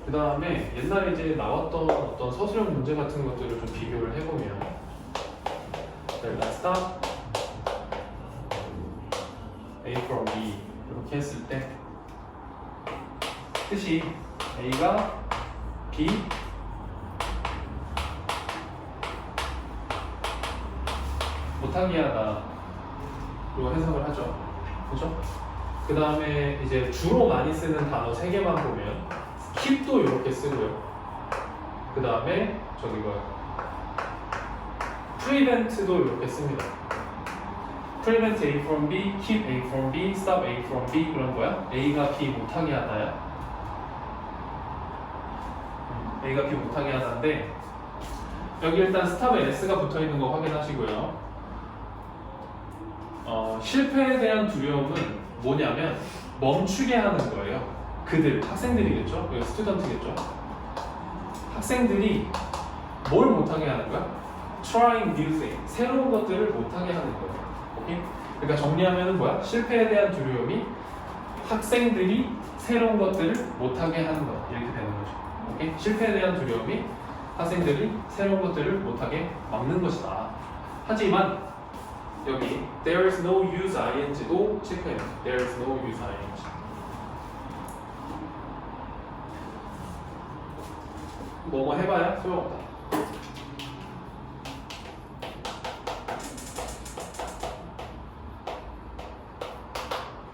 Speaker 1: 그 다음에 옛날에 이제 나왔던 어떤 서술형 문제 같은 것들을 좀 비교를 해보면 자, 일단 stop A from B 이렇게 했을 때 뜻이 A가 B 못하게 하다 로 해석을 하죠. 그죠? 그 다음에 이제 주로 많이 쓰는 단어 3개만 보면 keep도 이렇게 쓰고요. 그 다음에 저기 뭐야 prevent도 이렇게 씁니다. prevent A from B, keep A from B, stop A from B 그런 거야. A가 B 못하게 하다야. A가 B 못하게 하다인데 여기 일단 stop에 S가 붙어있는 거 확인하시고요. 실패에 대한 두려움은 뭐냐면 멈추게 하는 거예요. 그들, 학생들이겠죠? 여기 스튜던트겠죠? 학생들이 뭘 못하게 하는 거야? Trying new things, 새로운 것들을 못하게 하는 거예요. 오케이? 그러니까 정리하면은 뭐야? 실패에 대한 두려움이 학생들이 새로운 것들을 못하게 하는 거 이렇게 되는 거죠. 오케이? 실패에 대한 두려움이 학생들이 새로운 것들을 못하게 막는 것이다. 하지만 여기 there is no use ing도 체크해요. There is no use ing. 뭐뭐 해봐야 소용없다.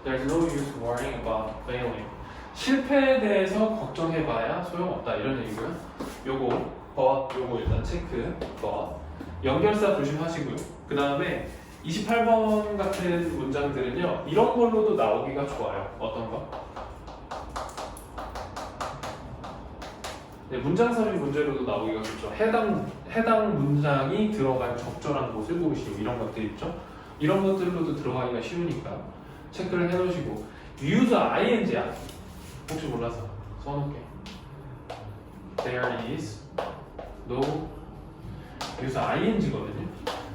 Speaker 1: There is no use worrying about failing. 실패에 대해서 걱정해봐야 소용없다 이런 얘기고요. 요거 but 요거 일단 체크 but 연결사 조심하시고요. 그 다음에 28번 같은 문장들은요 이런 걸로도 나오기가 좋아요. 어떤 거? 네, 문장 서류 문제로도 나오기가 좋죠. 해당 문장이 들어간 적절한 곳을 보시오. 이런 것들 있죠. 이런 것들로도 들어가기가 쉬우니까 체크를 해놓으시고 use ing야. 혹시 몰라서 써놓을게. There is no use ing거든요.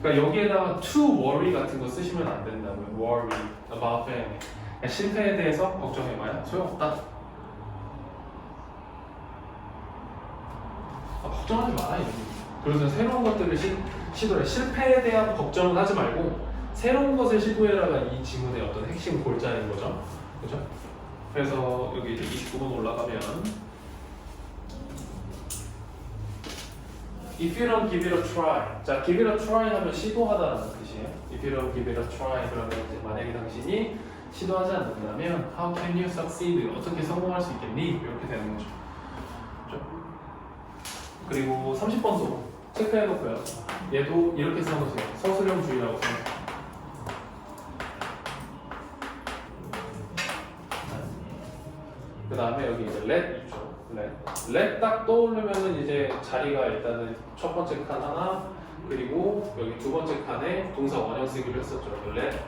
Speaker 1: 그러니까 여기에다가 to worry 같은 거 쓰시면 안 된다고요. worry about failing. 그러니까 실패에 대해서 걱정해봐야 소용없다. 걱정하지 마라 이런. 그래서 새로운 것들을 시도해. 실패에 대한 걱정은 하지 말고 새로운 것을 시도해라가 이 지문의 어떤 핵심 골자인 거죠. 그죠? 그래서 여기 이제 29번 올라가면 If you don't give it a try. 자, give it a try 하면 시도하다라는 뜻이에요. If you don't give it a try 그러면 이제 만약에 당신이 시도하지 않는다면 How can you succeed? 어떻게 성공할 수 있겠니? 이렇게 되는 거죠. 그렇죠? 그리고 30번 소 체크해놓고요. 얘도 이렇게 써놓으세요. 서술형주의라고 써놓으세요. 그 다음에 여기 이제 let 있죠. let 딱 떠오르면은 이제 자리가 일단은 첫 번째 칸 하나 그리고 여기 두 번째 칸에 동사 원형 쓰기로 했었죠. let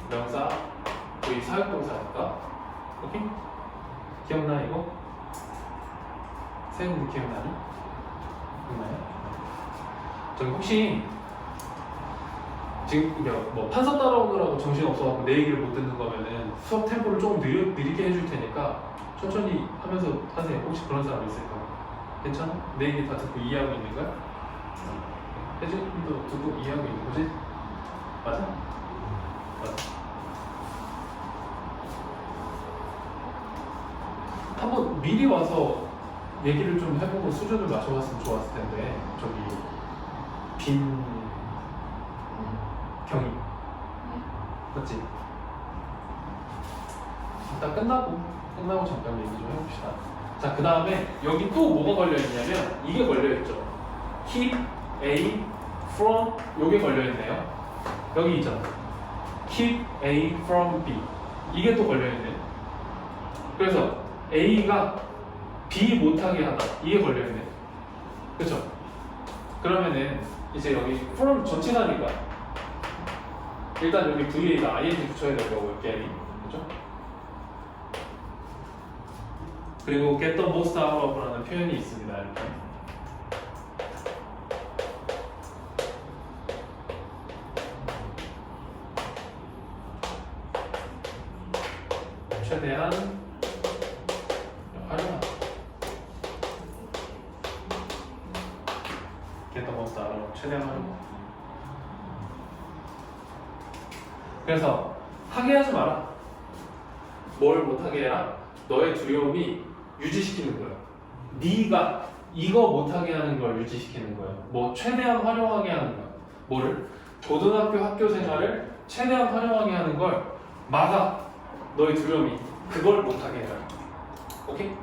Speaker 1: 명사 거의 사역동사니까. 오케이? 기억나 이거? 세훈이 기억나니? 기억나요? 저기 혹시 지금 뭐 판서 따라오느라고 정신 없어갖고 내 얘기를 못 듣는 거면은 수업 템포를 조금 느리게 해줄 테니까 천천히 하면서 하세요. 혹시 그런 사람 있을까? 괜찮아? 내 얘기 다 듣고 이해하고 있는 거야? 혜진도 듣고 이해하고 있는 거지? 맞아? 맞아. 한번 미리 와서 얘기를 좀 해보고 수준을 맞춰봤으면 좋았을 텐데 저기 빈 경이 맞지? 일단 끝나고 잠깐 얘기 좀 해봅시다. 자, 그 다음에 여기 또 뭐가 걸려있냐면 이게 걸려있죠. keep A from 요게 걸려있네요. 여기 있잖아. keep A from B 이게 또 걸려있네. 그래서 A가 B 못하게 하다 이게 걸려있네. 그쵸? 그러면은 이제 여기 from 전치사니까 일단 여기 VA가 ING 붙여야 될 거고요. get이. 그쵸? 그리고 get the most out of라는 표현이 있습니다. 이렇게. 최대한 활용하다. get the most out of 최대한 활용. 그래서 하게 하지 마라. 뭘 못하게 해라? 너의 두려움이 유지시키는 거야. 네가 이거 못하게 하는 걸 유지시키는 거야. 뭐 최대한 활용하게 하는 거야. 뭐를? 고등학교 학교 생활을 최대한 활용하게 하는 걸 막아. 너의 두려움이 그걸 못하게 해라. 오케이?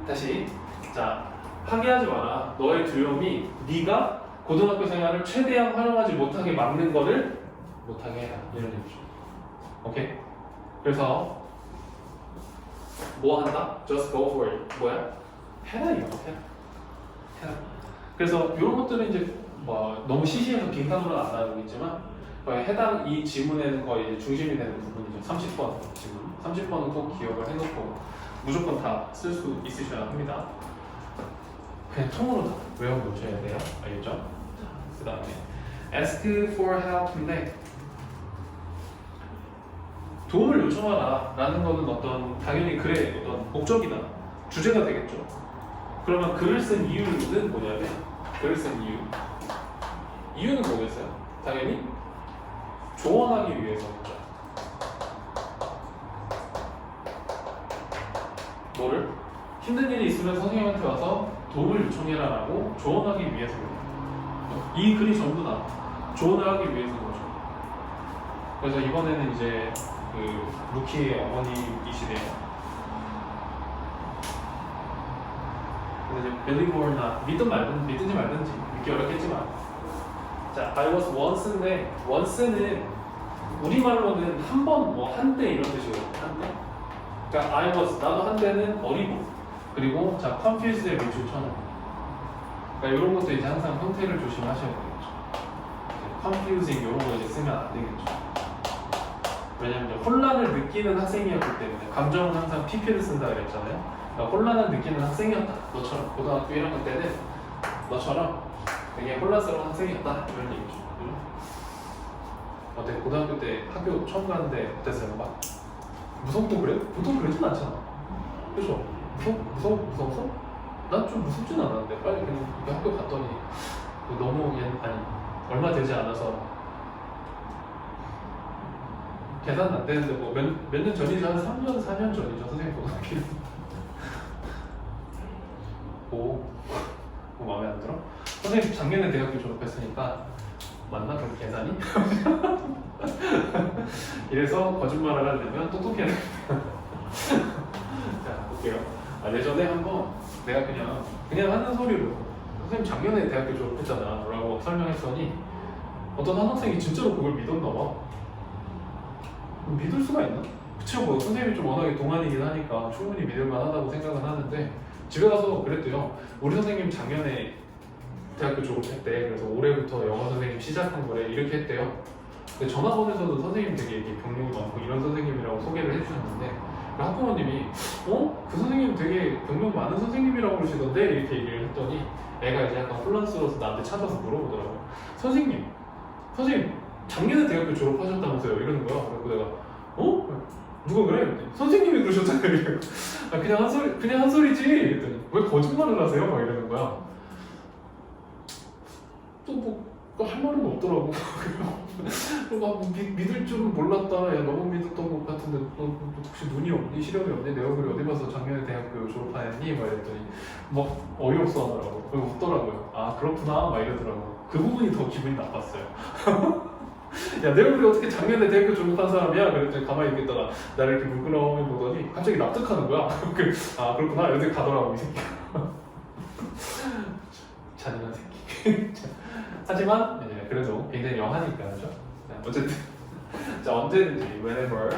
Speaker 1: 다시. 자, 하게 하지 마라. 너의 두려움이 네가 고등학교 생활을 최대한 활용하지 못하게 막는 거를 못하게 해라. 이런 얘기죠. 오케이? 그래서 뭐 한다? Just go for it. 뭐야? 해라 이거. 해라. 그래서 이런 것들은 이제 뭐 너무 시시해서 빈칸으로는 안 나오겠지만 거의 해당 이 지문에는 거의 이제 중심이 되는 부분이죠. 30번 지문. 30번은 꼭 기억을 해놓고 무조건 다 쓸 수 있으셔야 합니다. 그냥 통으로 다 외워놓으셔야 돼요. 알겠죠? 그 다음에 ask for help인데 도움을 요청하라 라는 거는 어떤 당연히 글의 어떤 목적이나 주제가 되겠죠. 그러면 글을 쓴 이유는 뭐냐면 글을 쓴 이유는 뭐겠어요? 당연히 조언하기 위해서겠죠. 뭐를? 힘든 일이 있으면 선생님한테 와서 도움을 요청해라 라고 조언하기 위해서입니다. 이 글이 전부 다 조언을 하기 위해서인 거죠. 그래서 이번에는 이제 그 루키의 어머니이시네요. 근데 이제 believe or not 믿든지 말든지 믿기 어렵겠지만 자, I was once인데 once는 우리말로는 한 번, 뭐 한때 이런 뜻이거든요. 한때. 그러니까 I was 나도 한때는 어리고 그리고 자 confused의 미주천은 그러니까 이런 것도 이제 항상 형태를 조심하셔야 되겠죠. confusing 이런 거 이제 쓰면 안 되겠죠. 왜냐면 혼란을 느끼는 학생이었기 때문에 감정은 항상 PP를 쓴다 그랬잖아요. 그러니까 혼란을 느끼는 학생이었다. 너처럼 고등학교 1학년 때는 너처럼 되게 혼란스러운 학생이었다 이런 얘기죠. 어때? 고등학교 때 학교 처음 가는데 어땠어요? 막 무섭고 그래? 보통 그러진 않잖아. 그죠? 무서웠어? 난 좀 무섭진 않았는데 빨리 그냥 학교 갔더니 너무 얼마 되지 않아서 계산 안 되는데 뭐 몇 년 전이죠? 한 3년, 4년 전이죠. 선생님 고등학교. 뭐 마음에 안 들어? 선생님 작년에 대학교 졸업했으니까 맞나? 그럼 계산이? 이래서 거짓말을 하려면 똑똑해야 돼. 자, 볼게요. 예전에 한번 내가 그냥 하는 소리로 선생님 작년에 대학교 졸업했잖아 라고 설명했더니 어떤 한 학생이 진짜로 그걸 믿었나 봐. 믿을 수가 있나? 그쵸, 뭐 선생님이 좀 워낙에 동안이긴 하니까 충분히 믿을만 하다고 생각은 하는데 집에 가서 그랬대요. 우리 선생님 작년에 대학교 졸업했대. 그래서 올해부터 영어 선생님 시작한 거래. 이렇게 했대요. 근데 전화번에서도 선생님 되게 경력이 많고 이런 선생님이라고 소개를 해주셨는데 그 학부모님이 그 선생님 되게 경력 많은 선생님이라고 그러시던데 이렇게 얘기를 했더니 애가 이제 약간 혼란스러워서 나한테 찾아서 물어보더라고. 선생님 작년에 대학교 졸업하셨다면서요? 이러는 거야. 그래서 내가 누가 그래? 이랬더니, 선생님이 그러셨잖아요. 이래요. 그냥 한 소리지. 이랬더니 왜 거짓말을 하세요? 막 이러는 거야. 또 뭐 할 말은 없더라고. 그리고 믿을 줄은 몰랐다. 야 너무 믿었던 것 같은데 너 혹시 눈이 없니? 시력이 없니? 내 얼굴이 어디 봐서 작년에 대학교 졸업하였니? 막 이랬더니 막 어이없어 하더라고. 그리고 웃더라고요. 아 그렇구나 막 이러더라고. 그 부분이 더 기분이 나빴어요. 야, 내 얼굴이 어떻게 작년에 대학교 졸업한 사람이야? 그랬더니 가만히 있겠다가 나를 이렇게 물끄러미 보더니 갑자기 납득하는 거야. 아, 그렇구나. 이렇게 가더라고, 이 새끼. 잔인한 새끼. 하지만 그래도 굉장히 영하니까, 그죠? 어쨌든 자, 언제든지 whenever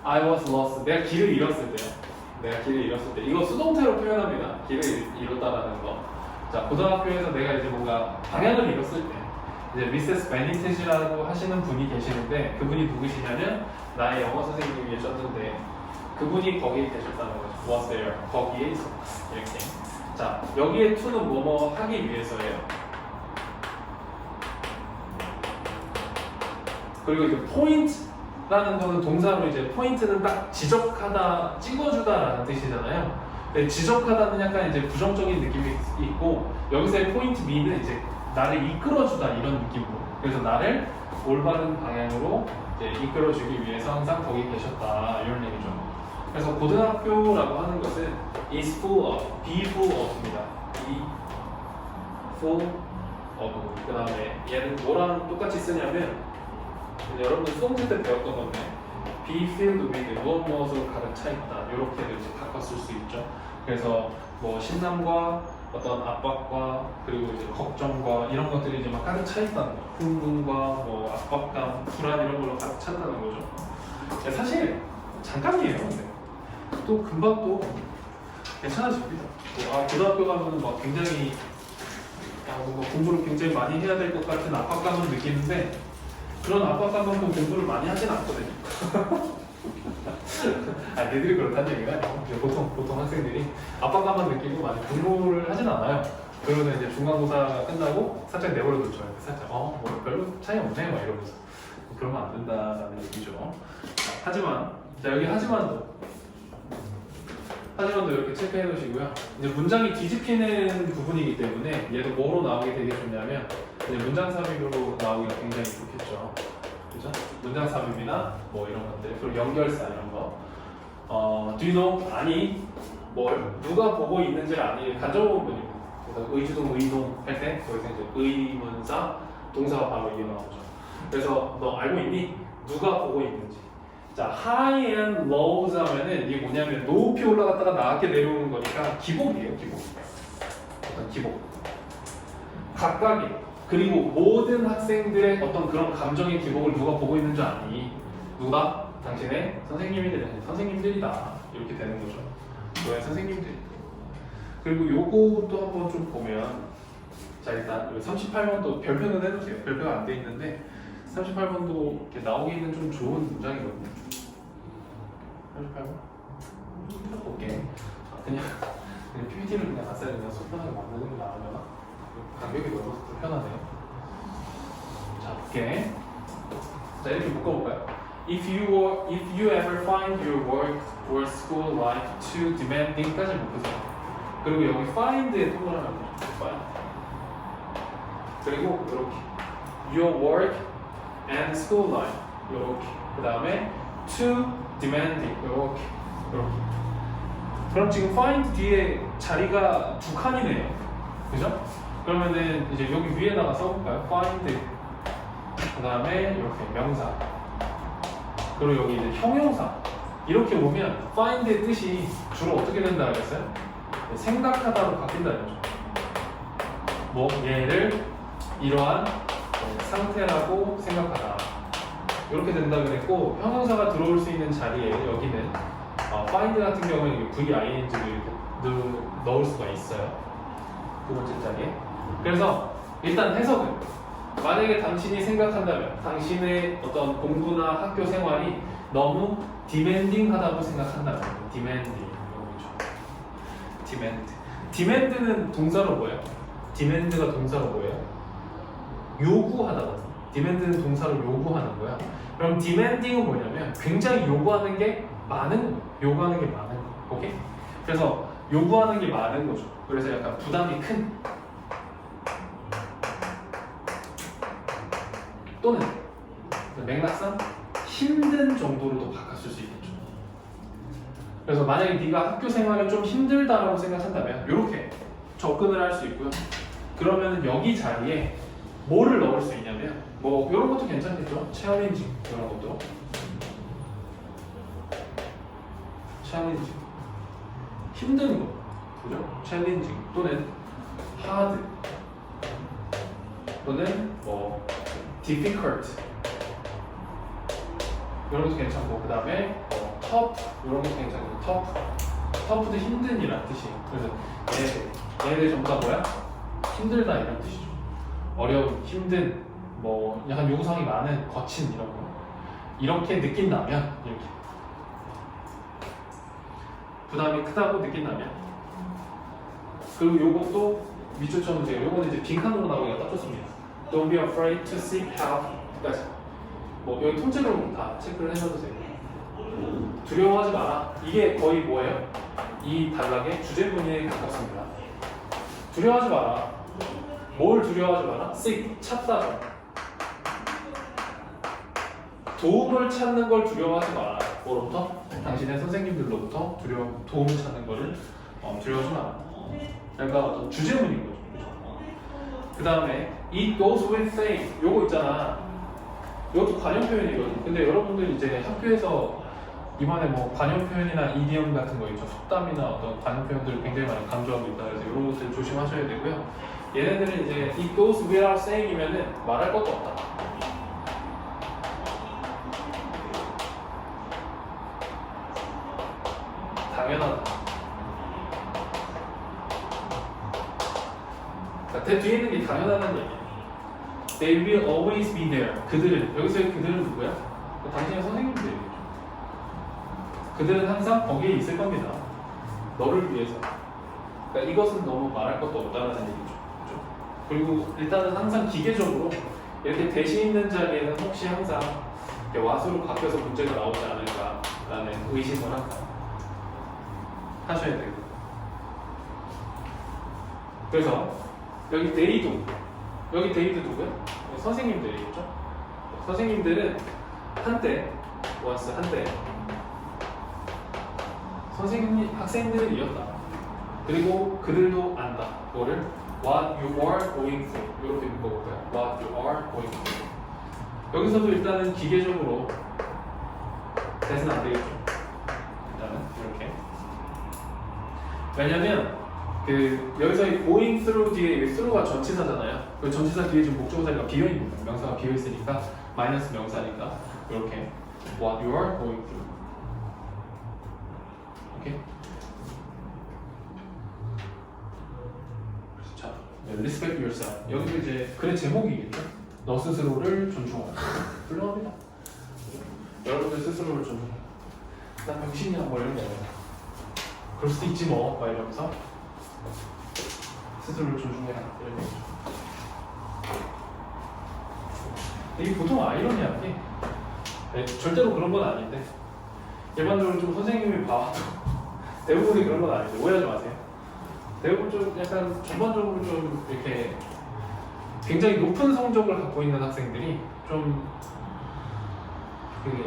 Speaker 1: I was lost, 내가 길을 잃었을 때요. 내가 길을 잃었을 때 이거 수동태로 표현합니다. 길을 잃었다라는 거. 자, 고등학교에서 내가 이제 뭔가 방향을 잃었을 때 이제 미세스 베니티지라고 하시는 분이 계시는데 그분이 누구시냐면 나의 영어 선생님이 계셨는데 그분이 거기에 계셨다는 거죠. was there. 거기에 있었다. 이렇게. 자, 여기에 to는 뭐뭐 하기 위해서예요. 그리고 이제 포인트라는 거는 동사로 이제 포인트는 딱 지적하다, 찍어주다라는 뜻이잖아요. 근데 지적하다는 약간 이제 부정적인 느낌이 있고 여기서의 포인트 B는 이제 나를 이끌어주다 이런 느낌으로. 그래서 나를 올바른 방향으로 이제 이끌어주기 위해서 항상 거기 계셨다 이런 얘기죠. 그래서 고등학교라고 하는 것은 is full of, be full of입니다. be full of. 그 다음에 얘는 뭐랑 똑같이 쓰냐면 여러분들 수동태 때 배웠던 건데 be filled with 무엇으로 가득 차 있다 이렇게도 이제 바꿨을 수 있죠. 그래서 뭐 신남과 어떤 압박과 그리고 이제 걱정과 이런 것들이 이제 막 가득 차 있다는 거. 흥분과 뭐 압박감, 불안 이런 걸로 가득 찼다는 거죠. 사실 잠깐이에요. 근데 또 금방 또 괜찮아집니다. 아, 고등학교 가면은 막 굉장히 뭔가 공부를 굉장히 많이 해야 될 것 같은 압박감을 느끼는데 그런 압박감만큼 공부를 많이 하진 않거든요. 아, 얘들이 그렇다는 얘기가 아니고 보통 학생들이 압박감만 느끼고 많이 공부를 하진 않아요. 그러면 이제 중간고사가 끝나고 살짝 내버려 둬줘요. 살짝 뭐 별로 차이 없네 막 이러면서 그러면 안 된다라는 얘기죠. 자, 하지만 자 여기 하지만도 이렇게 체크해 놓으시고요. 이제 문장이 뒤집히는 부분이기 때문에 얘도 뭐로 나오게 되게 좋냐면 이제 문장 삽입으로 나오기가 굉장히 좋겠죠. 그죠? 문장 삽입이나 뭐 이런 것들, 그리고 연결사 이런 거. Do you know? 아니, 뭘 누가 보고 있는지를 아니 간접부분입니다. 그래서 의주동, 의동 할 때 거기서 이제 의문사, 동사가 바로 이게 나오죠. 그래서 너 알고 있니? 누가 보고 있는지. 자, high and lows 하면은 이게 뭐냐면 높이 올라갔다가 낮게 내려오는 거니까 기복이에요, 기복. 어떤 기복. 각각의 그리고 모든 학생들의 어떤 그런 감정의 기복을 누가 보고 있는 줄 아니? 누가? 당신의 선생님들이다. 이렇게 되는 거죠. 너의 선생님들이. 그리고 요것도 한번 좀 보면 자 일단 38번도 별표는 해주세요. 별표가 안 돼 있는데 38번도 이렇게 나오기 있는 좀 좋은 문장이거든요. 38번? 해볼게. 그냥 PPT를 그냥 아싸리 그냥 속편하게 만드는 게 나으려나? 간격이 넓어서 불편하네요. 자, 볼게. 자, 이렇게 묶어볼까요? If you ever find your work or school life too demanding까지 묶으세요. 그리고 여기 find에 통과를 하면 돼요. find. 그리고 이렇게 your work and school life 이렇게. 그 다음에 too demanding 이렇게. 그럼 지금 find 뒤에 자리가 두 칸이네요. 그죠? 그러면은 이제 여기 위에다가 써볼까요? find. 그 다음에 이렇게 명사. 그리고 여기 이제 형용사. 이렇게 보면 find의 뜻이 주로 어떻게 된다 그랬어요? 생각하다로 바뀐다는 거죠. 뭐 얘를 이러한 상태라고 생각하다. 이렇게 된다 그랬고 형용사가 들어올 수 있는 자리에 여기는 find 같은 경우는 VING를 이렇게 넣을 수가 있어요. 두 번째 자리에. 그래서 일단 해석은 만약에 당신이 생각한다면 당신의 어떤 공부나 학교 생활이 너무 디맨딩하다고 생각한다면 디맨딩 디맨드는 동사로 뭐예요? 디맨드가 동사로 뭐예요? 요구하다거든요. 디맨드는 동사로 요구하는 거야. 그럼 디맨딩은 뭐냐면 굉장히 요구하는 게 많은 거. 오케이? 그래서 요구하는 게 많은 거죠. 그래서 약간 부담이 큰 또는 맥락상 힘든 정도로도 바꿨을 수 있겠죠. 그래서 만약에 네가 학교 생활을 좀 힘들다라고 생각한다면 이렇게 접근을 할 수 있고요. 그러면 여기 자리에 뭐를 넣을 수 있냐면 뭐 이런 것도 괜찮겠죠? 챌린징 이런 것도. 챌린징 힘든 거 그죠? 챌린징 또는 하드 또는 뭐 difficult 이런 것도 괜찮고 그 다음에 뭐 tough 이런 것도 괜찮고 tough도 힘든이란 뜻이에요. 그래서 얘네들 전부 다 뭐야? 힘들다 이런 뜻이죠. 어려운, 힘든, 뭐 약간 요구사항이 많은, 거친 이런 거 이렇게 느낀다면 이렇게 부담이 크다고 느낀다면 그리고 요것도 밑줄쳐면 돼요. 요거는 이제 빈칸으로 나오기가 딱 좋습니다. Don't be afraid to seek help까지 뭐 여기 통째로 다 체크를 해줘도 돼요. 두려워하지 마라. 이게 거의 뭐예요? 이 단락의 주제문에 가깝습니다. 두려워하지 마라. 뭘 두려워하지 마라? seek, 찾다죠. 도움을 찾는 걸 두려워하지 마라. 뭐로부터? 당신의 선생님들로부터 도움을 찾는 거를 두려워하지 마라. 그러니까 어떤 주제문인 거죠. 그 다음에 it goes with faith. 요거 있잖아. 이것도 관용 표현이거든요. 근데 여러분들 이제 학교에서 이번에 뭐 관용 표현이나 이디엄 같은 거 있죠. 속담이나 어떤 관용 표현들을 굉장히 많이 강조하고 있다. 그래서 이런 것들 조심하셔야 되고요. 얘네들은 이제 it goes without saying이면은 말할 것도 없다. 당연하다. 그러니까 뒤에 있는 게 당연하다는 얘기예요. They will always be there. 그들은, 여기서의 그들은 누구야? 당신의 선생님들이죠. 그들은 항상 거기에 있을 겁니다. 너를 위해서. 그러니까 이것은 너무 말할 것도 없다는 얘기죠. 그렇죠? 그리고 일단은 항상 기계적으로 이렇게 대시 있는 자리에는 혹시 항상 와수로 바뀌어서 문제가 나오지 않을까라는 의심을 항상 하셔야 되고. 그래서 여기 데이도 누구야? 선생님들이겠죠? 선생님들은 한때 학생들이었다. 그리고 그들도 안다. 뭐를? What you are going through. 이렇게 묶어볼까요? What you are going through. 여기서도 일단은 기계적으로 대신 안 되겠죠. 일단은 이렇게. 왜냐면 여기서 이 going through 뒤에 through가 전치사잖아요. 그 전치사 뒤에 지금 목적어 자리가 비어 있는 거예요. 명사가 비어 있으니까 마이너스 명사니까 이렇게 what you are going through. 오케이. 자, respect yourself. 여기도 이제 글의 제목이겠죠. 너 스스로를 존중하라. 훌륭합니다. 여러분들 스스로를 존중하라. 나 병신이야 뭐 이런 거. 그럴 수도 있지 뭐. 막 이러면서. 스스로를 존중해라 이런 얘기죠. 이게 보통 아이러니하게 절대로 그런 건 아닌데 일반적으로 좀 선생님이 봐도 대부분이 그런 건 아닌데 오해하지 마세요. 대부분 좀 약간 전반적으로 좀 이렇게 굉장히 높은 성적을 갖고 있는 학생들이 좀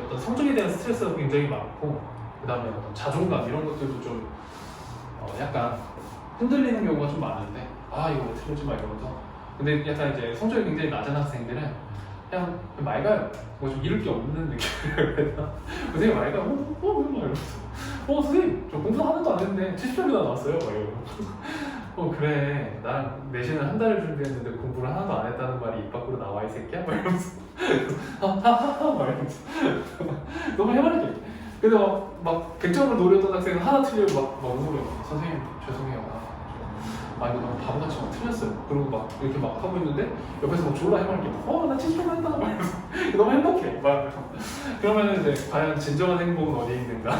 Speaker 1: 어떤 성적에 대한 스트레스가 굉장히 많고 그 다음에 어떤 자존감 이런 것들도 좀 약간 흔들리는 경우가 좀 많은데 이거 왜 틀렸지 막 이러면서 근데 약간 이제 성적이 굉장히 낮은 학생들은 그냥 맑아요. 뭐 좀 잃을 게 없는 느낌이라고 해야 되나? 되게 맑아요. 막 이러면서 선생님 저 공부 하나도 안 했는데 70점이나 나왔어요. 막 이러고 그래 나랑 내신을 한 달을 준비했는데 공부를 하나도 안 했다는 말이 입 밖으로 나와 이 새끼야? 막 이러면서 하하하하 막 이러면서 너무 해맑게 근데 막 100점을 노렸던 학생은 하나 틀리고 막 웃으면 선생님 죄송해요. 이거 너무 바보같이 막 틀렸어요. 그리고 막 이렇게 막 하고 있는데 옆에서 막 졸라 해맑게 나 70점 했다 막 이러면서 너무 행복해 막 그러면 이제 과연 진정한 행복은 어디에 있는가?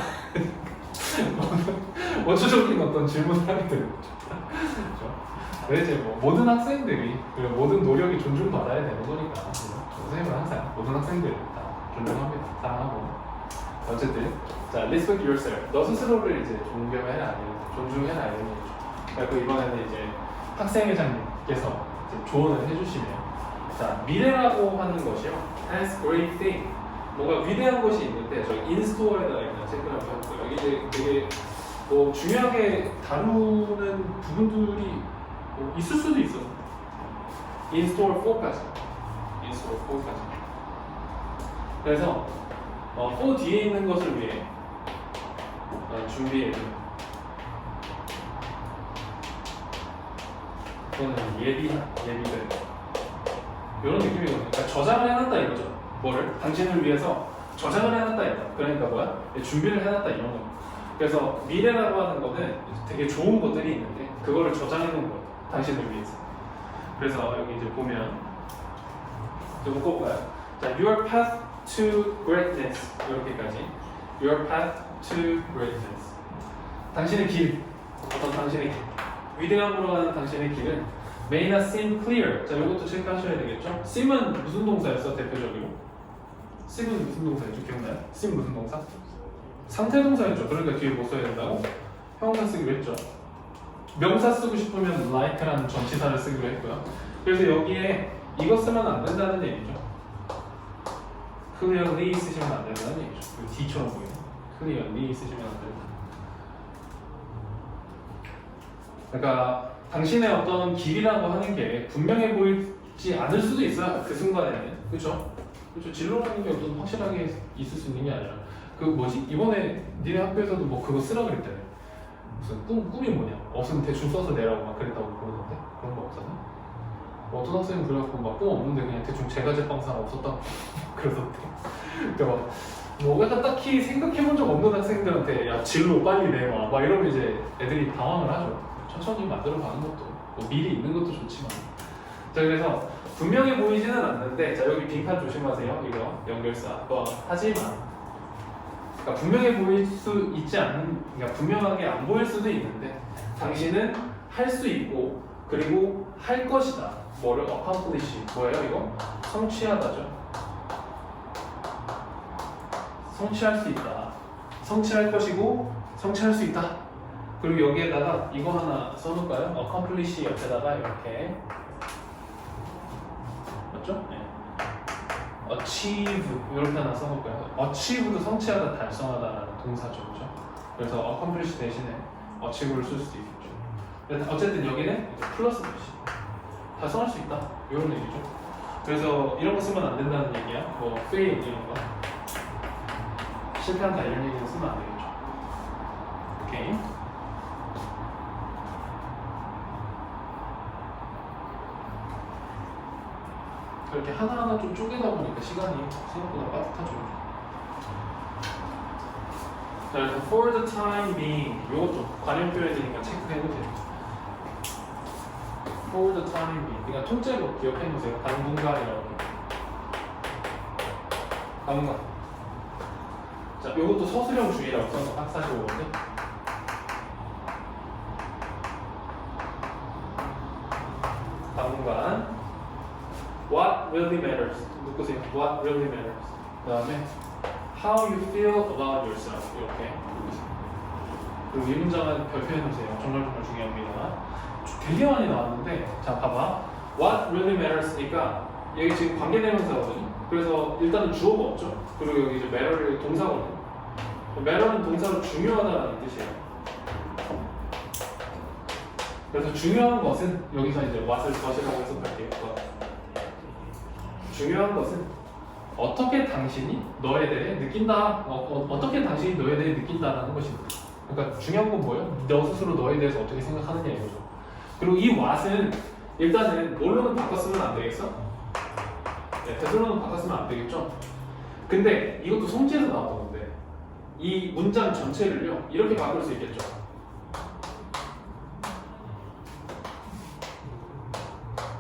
Speaker 1: 원초적인 어떤 질문을 하게 되는 거죠. 그렇죠? 이제 뭐 모든 학생들이 그리고 모든 노력이 존중받아야 되는 거니까 선생님은 항상 모든 학생들 다 존중합니다. 사랑하고 어쨌든 자 respect yourself. 너 스스로를 이제 존경해라 존중해라 이런 얘기죠. 그리고 이번에는 이제 학생회장님께서 이제 조언을 해주시면 자 미래라고 하는 것이요 has great thing 뭔가 위대한 것이 있는데 저 인스토어에다가 일단 체크를 한번 해볼게요. 여기 이제 되게 뭐 중요하게 다루는 부분들이 뭐 있을 수도 있어. 인스토어 4까지 있어. 거기까지. 그래서 for 뒤에 있는 것을 위해 준비해. 이거는 예비들. 이런 느낌이거든요. 그러니까 저장을 해놨다 이거죠. 뭐를? 당신을 위해서 저장을 해놨다 이거. 그러니까 뭐야? 준비를 해놨다 이런 거. 그래서 미래라고 하는 거는 되게 좋은 것들이 있는데 그거를 저장해 놓은 거예요. 당신을 위해서. 그래서 여기 이제 보면 좀 꼽아요. 자, your path to greatness 이렇게까지. Your path to greatness. 당신의 길, 어떤 당신의 길, 위대함으로 가는 당신의 길은 may not seem clear. 자, 이것도 체크하셔야 되겠죠. seem은 무슨 동사였어 대표적으로? seem은 무슨 동사였죠? 기억나요? seem 무슨 동사? 상태 동사였죠. 그러니까 뒤에 뭐 써야 된다고? 형용사 쓰기로 했죠. 명사 쓰고 싶으면 like라는 전치사를 쓰기로 했고요. 그래서 여기에 이거 쓰면 안 된다는 얘기죠. clearly 쓰시면 안 된다는 얘기죠. D처럼 보이네. clearly 쓰시면 안 된다. 그러니까 당신의 어떤 길이라고 하는 게 분명해 보이지 않을 수도 있어요. 그 순간에는. 그렇죠? 그렇죠. 진로라는 게 어떤 확실하게 있을 수 있는 게 아니라 그 뭐지? 이번에 니네 학교에서도 뭐 그거 쓰라 그랬잖아요. 무슨 꿈이 뭐냐? 없으면 대충 써서 내라고 막 그랬다고 그러는데 그런 거 없잖아. 어떤 학생은 그래갖고 막 꿈 없는데 그냥 대충 제과제빵사가 없었다고 그러던데. 그러니까 뭐 약간 딱히 생각해본 적 없는 학생들한테 야 진로 빨리 내와 막 이러면 이제 애들이 당황을 하죠. 천천히 만들어가는 것도 뭐 미리 있는 것도 좋지만. 자, 그래서 분명해 보이지는 않는데 자 여기 빈칸 조심하세요. 이거 연결사. 하지만 그러니까 분명해 보일 수 있지 않는, 그러니까 분명하게 안 보일 수도 있는데 당신은 할 수 있고 그리고 할 것이다. 뭐를 accomplish 뭐예요 이거? 성취하다죠. 성취할 수 있다. 성취할 것이고 성취할 수 있다. 그리고 여기에다가 이거 하나 써놓을까요? accomplish 옆에다가 이렇게 맞죠? 네. achieve 이렇게 하나 써놓을까요? achieve도 성취하다, 달성하다라는 동사죠, 그렇죠? 그래서 accomplish 대신에 achieve를 쓸 수도 있겠죠. 어쨌든 여기는 플러스 표시, 달성할 수 있다 이런 얘기죠. 그래서 이런 거 쓰면 안 된다는 얘기야. 뭐 fail 이런 거, 실패한다 이런 얘기는 쓰면 안 되겠죠. 오케이. 이렇게 하나하나 좀 쪼개다 보니까 시간이 생각보다 빠듯하죠. 자, 그래서 for the time being 이것도 관용 표현이니까 체크해도 돼요. for the time being 그러니까 통째로 기억해 놓으세요. 당분간이라고. 당분간. 자, 이것도 서술형 주의라고 써서 학사시 오거든요. 당분간. What really matters. 묶으세요. What really matters. 그 다음에 How you feel about yourself. 이렇게 묶으세요. 그리고 이 문장은 별표해 놓으세요. 정말 중요합니다. 되게 많이 나왔는데 자 봐봐. What really matters니까 여기 지금 관계대명사거든요. 그래서 일단은 주어가 없죠. 그리고 여기 이제 matter를 동사거든요. matter는 동사로 중요하다는 뜻이에요. 그래서 중요한 것은 여기서 이제 what을 것이라고 해석할게요. 중요한 것은 어떻게 당신이 너에 대해 느낀다, 어떻게 당신이 너에 대해 느낀다라는 것입니다. 그러니까 중요한 건 뭐예요? 너 스스로 너에 대해서 어떻게 생각하느냐 이거죠. 그리고 이 what은 일단은 뭘로는 바꿨으면 안 되겠어? 네, 대수로는 바꿨으면 안 되겠죠? 근데 이것도 성질에서 나왔던 건데 이 문장 전체를요 이렇게 바꿀 수 있겠죠?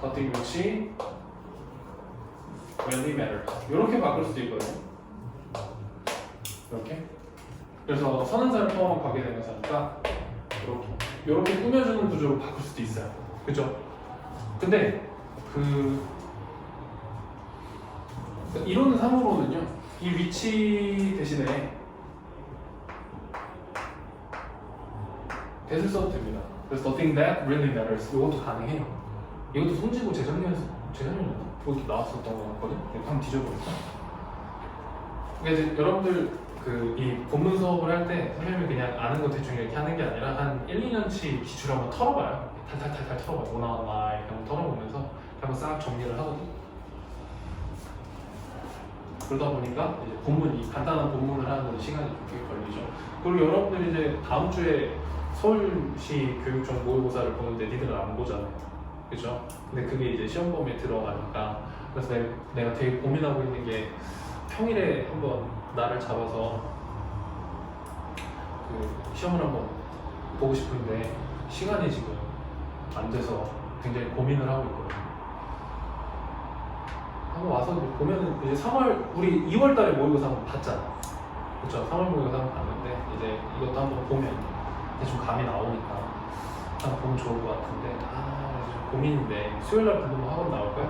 Speaker 1: 어떤 것이 really matters 이렇게 바꿀 수도 있거든요. 이렇게. 그래서 선행사를 포함한 관계대명사니까 이렇게 꾸며주는 구조로 바꿀 수도 있어요. 그죠? 근데 이론 상으로는요 이 위치 대신에 that을 써도 됩니다. 그래서 the thing that really matters 이것도 가능해요. 이것도 손지고 재작년이었나? 그것도 나왔었던 거 같거든? 한번 뒤져보겠다. 그러니까 이제 여러분들 이 본문 수업을 할 때 선생님이 그냥 아는 거 대충 이렇게 하는 게 아니라 한 1, 2년치 기출을 한번 털어봐요. 탈탈탈탈 털어봐요. 뭐 나왔나 이렇게 한번 털어보면서 한번 싹 정리를 하거든. 그러다 보니까 이제 이 간단한 본문을 하는 시간이 좀 꽤 걸리죠. 그리고 여러분들이 이제 다음 주에 서울시 교육청 모의고사를 보는데 니들은 안 보잖아요. 그죠? 근데 그게 이제 시험 범위에 들어가니까 그래서 내가 되게 고민하고 있는 게 평일에 한번 나를 잡아서 그 시험을 한번 보고 싶은데 시간이 지금 안 돼서 굉장히 고민을 하고 있거든요. 한번 와서 보면은 이제 3월 우리 2월 달에 모의고사 한번 봤잖아. 그쵸? 3월 모의고사 한번 봤는데 이제 이것도 한번 보면 대충 감이 나오니까 한번 보면 좋을 것 같은데 좀 고민인데 수요일날 부르면 학원 나올 거야?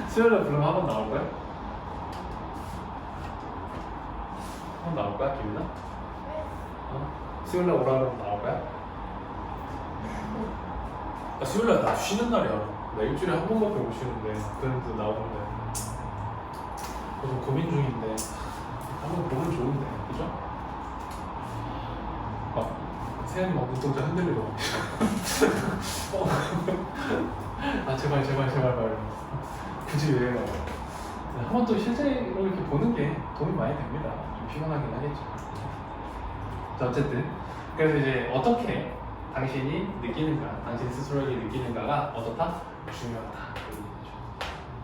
Speaker 1: 수요일날 부르면 학원 나올 거야? 학원 나올 거야, 김이나? 수요일날 오라 그러면 나올 거야? 수요일날 나 쉬는 날이야. 나 일주일에 한 번밖에 못 쉬는데 그런데 나오는데 그래서 고민 중인데 한번 보면 좋은데 그죠? 세연이 막 눈동자 흔들리고 아 제발 말 굳이 왜 말 한번 또 실제로 이렇게 보는 게 도움이 많이 됩니다. 좀 피곤하긴 하겠죠. 자 어쨌든 그래서 이제 어떻게 당신이 느끼는가, 당신 스스로에게 느끼는가가 어떻다? 중요하다.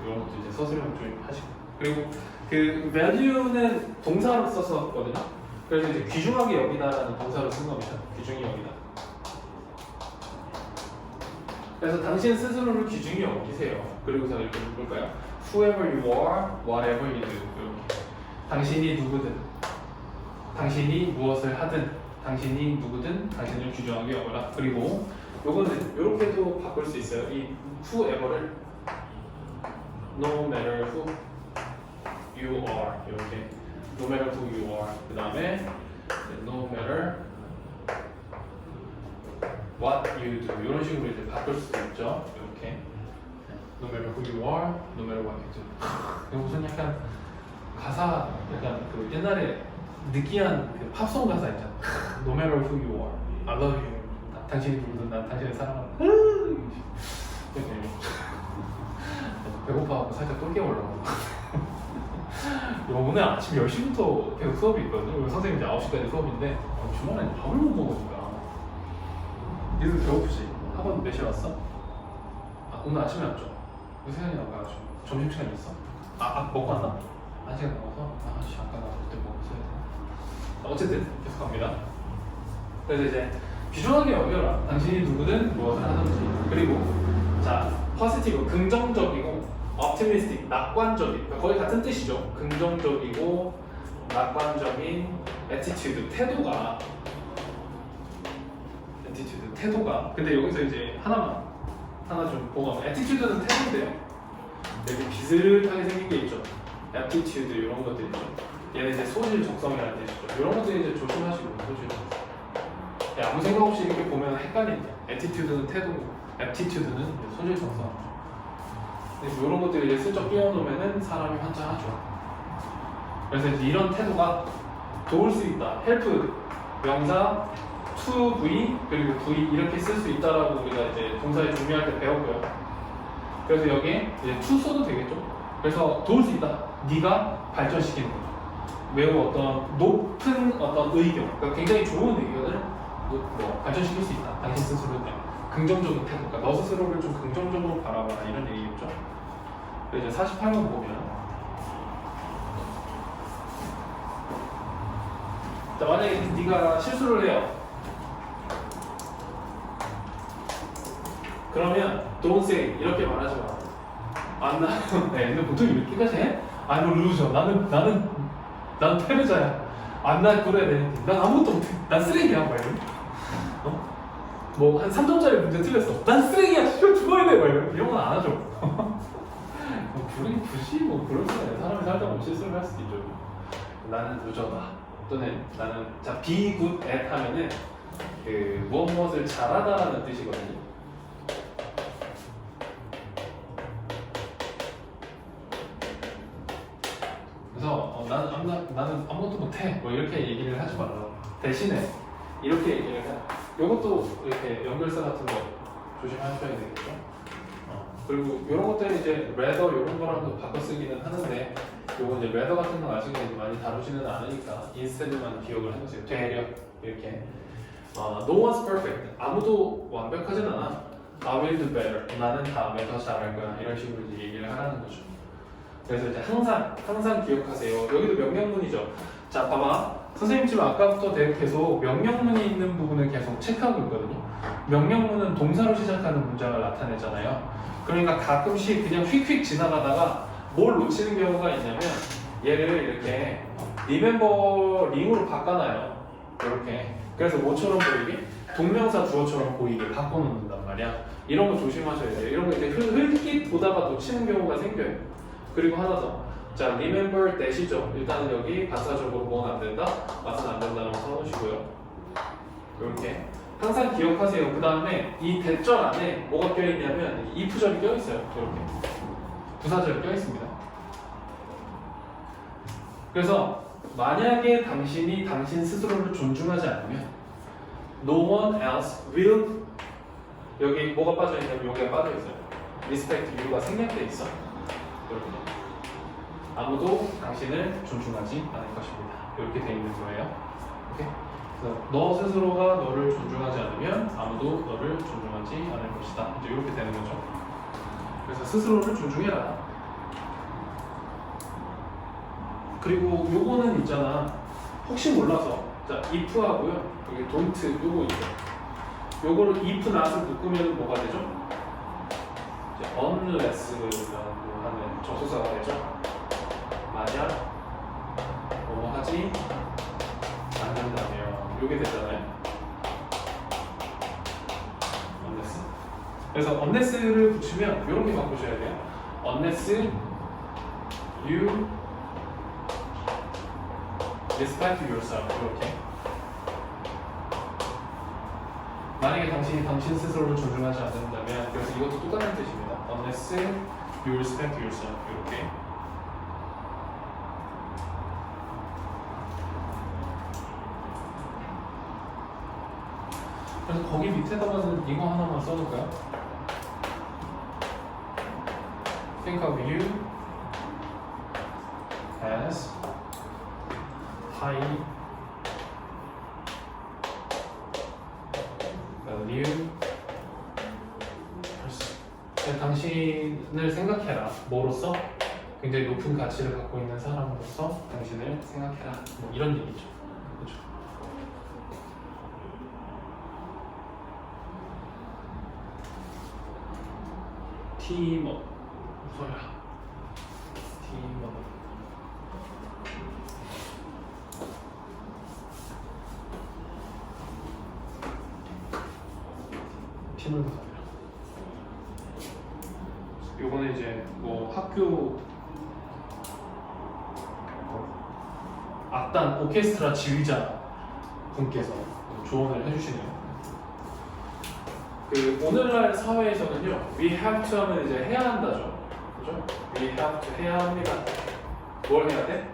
Speaker 1: 이런 것도 이제 서술형 좀 하시고 그리고 그 value는 동사로 썼었거든요. 그래서 이제 귀중하게 여기다라는 동사로 쓴 겁니다. 귀중히 여기다. 그래서 당신 스스로를 귀중히 여기세요. 그리고서 이렇게 볼까요? Whoever you are, whatever you do. 이렇게. 당신이 누구든, 당신이 무엇을 하든, 당신이 누구든 당신을 귀중하게 여겨라. 그리고 요거는 이렇게도 바꿀 수 있어요. 이 whoever를 no matter who you are 이렇게 no matter who you are 그 다음에 no matter what you do 이런 식으로 이제 바꿀 수도 있죠. 이렇게 no matter who you are, no matter what you do. 이거 무슨 약간 가사 약간 그 옛날에 느끼한 그 팝송 가사 있잖아. No matter who you are, I love you. 당신이 누구든 난 당신을 사랑한다. 배고파갖고 살짝 또 깨우려고. 오늘 아침 10시부터 계속 수업이 있거든요. 우리 선생님 이제 9시까지 수업인데 주말에 밥을 못 먹으니까. 니들 배고프지? 학원 몇 시에 왔어? 오늘 아침에 왔죠? 우리 세연이 나가가지고 점심시간 있어? 먹고 왔나? 1시간 남아서? 아까 나 그때 먹었어야 돼. 어쨌든 계속 갑니다. 그래서 이제 귀중하게 여겨라. 당신이 누구든 무엇을 하든지. 그리고 자, 포지티브, 긍정적이고 optimistic, 낙관적인, 거의 같은 뜻이죠. 긍정적이고 낙관적인 attitude, 태도가 근데 여기서 이제 하나 좀 보고 attitude는 태도인데요. 여기 비슷하게 생긴 게 있죠. aptitude 이런 것들 있죠. 얘는 이제 소질 적성이라는 뜻이죠. 이런 것들 이제 조심하시고 소질 적성. 아무 생각 없이 이렇게 보면 헷갈린다. attitude는 태도고 aptitude는 소질 적성. 그래서 이런 것들을 이제 슬쩍 끼워놓으면 사람이 환장하죠. 그래서 이제 이런 태도가 도울 수 있다. help 명사 to be 그리고 V 이렇게 쓸 수 있다라고 우리가 이제 동사에 정리할 때 배웠고요. 그래서 여기에 이제 to 써도 되겠죠. 그래서 도울 수 있다. 네가 발전시키는 거죠. 매우 어떤 높은 어떤 의견, 그러니까 굉장히 좋은 의견을 발전시킬 수 있다. 당신 스스로에 대한 긍정적인 태도, 그러니까 너 스스로를 좀 긍정적으로 바라봐라 이런 얘기겠죠. 그래서 이제 48번 보면 자, 만약에 네가 실수를 해요. 그러면 don't say 이렇게 말하지 마. 근데 보통 이렇게까지 해? I'm a loser. 나는 패배자야. I'm not good at anything. 난 아무것도 못해. 난 쓰레기야. 막 이런. 뭐 한 3점짜리 문제 틀렸어. 난 쓰레기야. 죽어야 돼. 막 이런 건 안 하죠. 굳이 뭐 그럴 수는 있어요. 사람이 살다 보면 실수를 할 수도 있죠. 나는 루저다. 또는 나는 자 be good at 하면은 그 무엇을 잘하다라는 뜻이거든요. 그래서 나는 아무것도 못해 뭐 이렇게 얘기를 하지 말라. 대신에 이렇게 얘기를 해. 이것도 이렇게 연결사 같은 거 조심하셔야 되겠죠. 그리고 이런 것들은 이제 rather 이런 거랑도 바꿔 쓰기는 하는데 요거 이제 rather 같은 건 아직 많이 다루지는 않으니까 instead만 기억을 해보세요. 되려 이렇게. No one's perfect. 아무도 완벽하진 않아. I will do better. 나는 다음에 더 잘할 거야. 이런 식으로 이제 얘기를 하라는 거죠. 그래서 이제 항상 기억하세요. 여기도 명령문이죠. 자, 봐봐. 선생님 지금 아까부터 계속 명령문이 있는 부분을 계속 체크하고 있거든요. 명령문은 동사로 시작하는 문장을 나타내잖아요. 그러니까 가끔씩 그냥 휙휙 지나가다가 뭘 놓치는 경우가 있냐면 얘를 이렇게 remember 링으로 바꿔놔요. 이렇게. 그래서 뭐처럼 보이게? 동명사 주어처럼 보이게 바꿔놓는단 말이야. 이런 거 조심하셔야 돼요. 이런 거 이제 흘깃 보다가 놓치는 경우가 생겨요. 그리고 하나 더. 자, remember that이죠. 일단은 여기 반사적으로 뭐는 안 된다, 맛은 안 된다라고 써놓으시고요. 이렇게 항상 기억하세요. 그 다음에 이 대절 안에 뭐가 껴있냐면 if절이 껴있어요. 이렇게 부사절이 껴있습니다. 그래서 만약에 당신이 당신 스스로를 존중하지 않으면 no one else will 여기 뭐가 빠져있냐면 여기가 빠져있어요. respect you가 생략돼 있어. 이렇게 아무도 당신을 존중하지 않을 것입니다. 이렇게 돼 있는 거예요. 오케이? 그래서 너 스스로가 너를 존중하지 않으면 아무도 너를 존중하지 않을 것이다. 이제 이렇게 되는 거죠. 그래서 스스로를 존중해라. 그리고 요거는 있잖아. 혹시 몰라서 자 if하고요. 여기 don't 요거 있죠. 요거를 if not을 묶으면 뭐가 되죠? 이제 unless라고 하는 접속사가 되죠. 만약 뭐뭐 하지 않는다면 요게 되잖아요. unless. 그래서 unless를 붙이면 이런 게 바꾸셔야 돼요. unless you respect yourself. 이렇게. 만약에 당신이 당신 스스로를 존중하지 않는다면, 그래서 이것도 똑같은 뜻입니다. unless you respect yourself. 이렇게. 그래서 거기 밑에다가는 이거 하나만 써놓을까요? Think of you as high value person. 당신을 생각해라. 뭐로서? 굉장히 높은 가치를 갖고 있는 사람으로서 당신을 생각해라. 뭐 이런 얘기죠. 그렇죠? 팀업 웃어라. 팀업 팀을 구성해라. 요거는 이제 뭐 학교 악단 오케스트라 지휘자 분께서 조언을 해주시네요. 그 오늘날 사회에서는요, we have to 하면 이제 해야 한다죠, 그죠? we have to 해야 합니다. 뭘 해야 돼?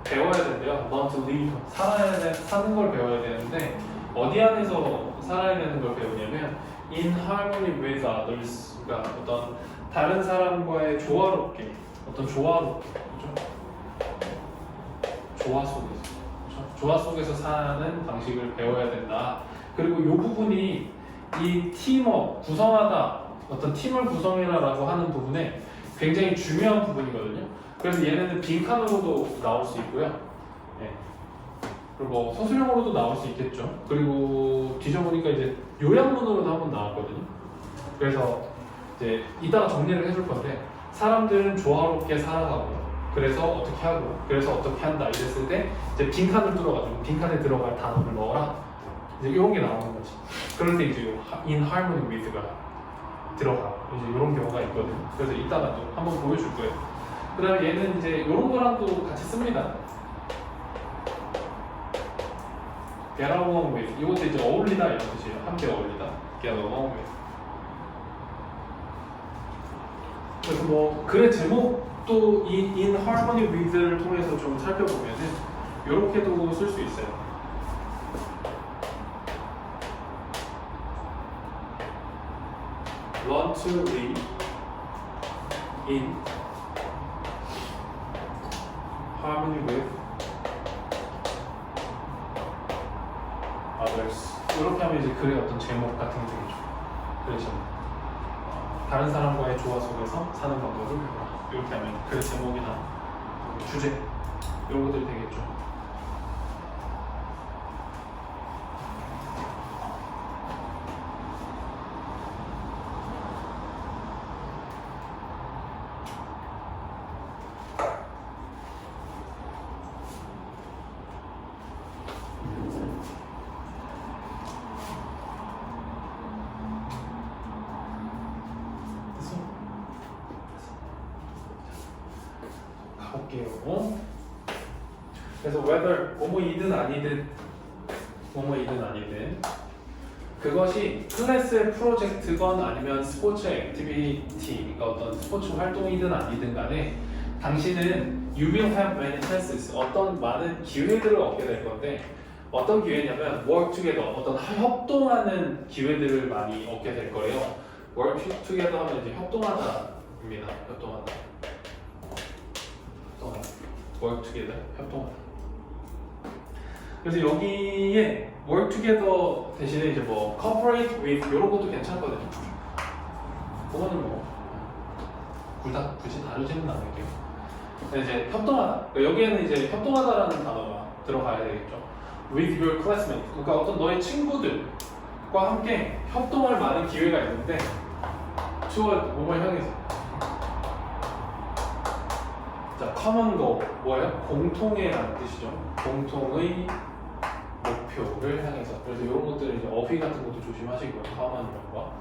Speaker 1: 배워야 된대요. not to live. 사는 걸 배워야 되는데 어디 안에서 살아야 되는 걸 배우냐면 in harmony with others. 그러니까 어떤 다른 사람과의 조화롭게, 어떤 조화롭게, 그죠? 조화 속에서, 그죠? 조화 속에서 사는 방식을 배워야 된다. 그리고 이 부분이 이 팀업, 구성하다, 어떤 팀을 구성해라라고 하는 부분에 굉장히 중요한 부분이거든요. 그래서 얘네는 빈칸으로도 나올 수 있고요. 네. 그리고 뭐 서술형으로도 나올 수 있겠죠. 그리고 뒤져보니까 이제 요약문으로도 한번 나왔거든요. 그래서 이제 이따가 정리를 해줄 건데 사람들은 조화롭게 살아가고 그래서 어떻게 하고 그래서 어떻게 한다 이랬을 때 이제 빈칸을 뚫어가지고 빈칸에 들어갈 단어를 넣어라. 이제 이런 게 나오는 거지. 그럴 때 이제 in harmony with가 들어가. 이제 이런 경우가 있거든요. 그래서 이따가 또 한번 보여줄 거예요. 그 다음에 얘는 이제 이런 거랑도 같이 씁니다. get along with. 이것도 이제 어울리다 이런 뜻이에요. 함께 어울리다. get along with. 그래서 뭐 글의 제목도 이 in harmony with를 통해서 좀 살펴보면은 이렇게도 쓸 수 있어요. learn to live in harmony with others. 이렇게 하면 이제 글의 어떤 제목 같은 게 되겠죠. 글의 제목. 다른 사람과의 조화 속에서 사는 방법을 배워라. 이렇게 하면 글의 제목이나 주제 이런 것들이 되겠죠. 가볼게요. 그래서 whether 뭐뭐이든 아니든 그것이 클래스의 프로젝트건 아니면 스포츠 액티비티, 그러니까 어떤 스포츠 활동이든 아니든 간에 당신은 you will have many chances, 어떤 많은 기회들을 얻게 될 건데 어떤 기회냐면 work together, 어떤 협동하는 기회들을 많이 얻게 될 거예요. work together 하면 이제 협동하다입니다. 협동하다. work together, 협동하다. 그래서 여기에 work together 대신에 이제 뭐 cooperate with 이런 것도 괜찮거든요. 그거는 뭐 굳이 다루지는 않을게요. 근데 이제 협동하다. 그러니까 여기에는 이제 협동하다라는 단어가 들어가야 되겠죠. with your classmates. 그러니까 어떤 너의 친구들과 함께 협동할 많은 기회가 있는데 toward 뭐뭐 향해서. 자, common goal 뭐예요? 공통의라는 뜻이죠. 공통의 목표를 향해서. 그래서 이런 것들은 이제 어휘 같은 것도 조심하시고요. common 이런 거.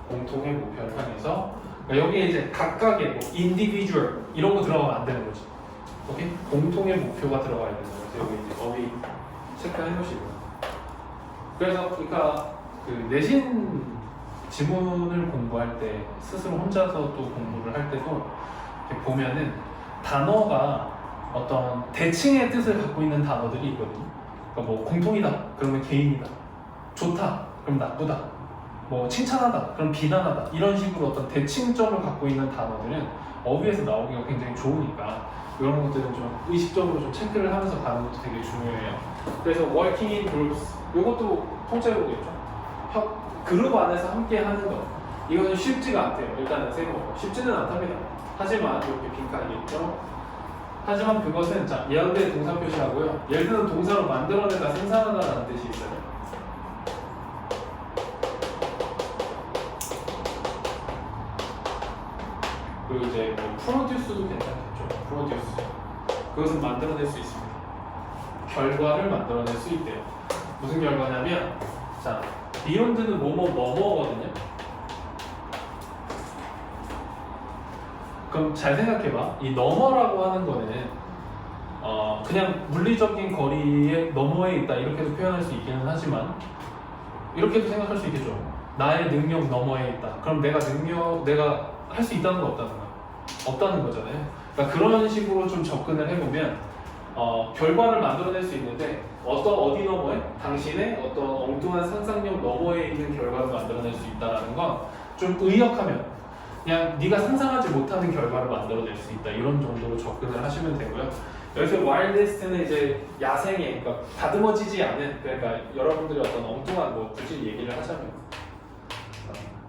Speaker 1: 공통의 목표를 향해서. 그러니까 여기에 이제 각각의 뭐 individual 이런 거 들어가면 안 되는 거지. 오케이? 공통의 목표가 들어가야 되는 거예요. 그래서 여기 이제 어휘 체크해 놓으시고요. 그래서 그러니까 그 내신 지문을 공부할 때 스스로 혼자서 또 공부를 할 때도 이렇게 보면은 단어가 어떤 대칭의 뜻을 갖고 있는 단어들이 있거든요. 그러니까 뭐 공통이다 그러면 개인이다, 좋다 그럼 나쁘다, 뭐 칭찬하다 그럼 비난하다, 이런 식으로 어떤 대칭점을 갖고 있는 단어들은 어휘에서 나오기가 굉장히 좋으니까 이런 것들은 좀 의식적으로 좀 체크를 하면서 가는 것도 되게 중요해요. 그래서 working in groups 이것도 통째로겠죠. 그룹 안에서 함께 하는 것, 이거는 쉽지가 않대요. 일단은 세모 쉽지는 않답니다. 하지만 이렇게 빈칸이 있죠. 하지만 그것은 자 예언된 동사 표시하고요. 예를 들면 동사로 만들어내다, 생산하다라는 뜻이 있어요. 그리고 이제 뭐 프로듀스도 괜찮겠죠. 프로듀스 그것은 만들어낼 수 있습니다. 결과를 만들어낼 수 있대요. 무슨 결과냐면 자 비욘드는 뭐뭐거든요. 그럼 잘 생각해봐. 이 너머라고 하는 거는 그냥 물리적인 거리에 너머에 있다 이렇게도 표현할 수 있기는 하지만 이렇게도 생각할 수 있겠죠. 나의 능력 너머에 있다. 그럼 내가 할 수 있다는 거 없다는 거잖아요. 그러니까 그런 식으로 좀 접근을 해보면 결과를 만들어낼 수 있는데 어디 너머에? 당신의 어떤 엉뚱한 상상력 너머에 있는 결과를 만들어낼 수 있다는 건 좀 의역하면 그냥 네가 상상하지 못하는 결과를 만들어낼 수 있다 이런 정도로 접근을 하시면 되고요. 여기서 와일드스트는 이제 야생의, 그러니까 다듬어지지 않은, 그러니까 여러분들이 어떤 엉뚱한 뭐 굳이 얘기를 하자면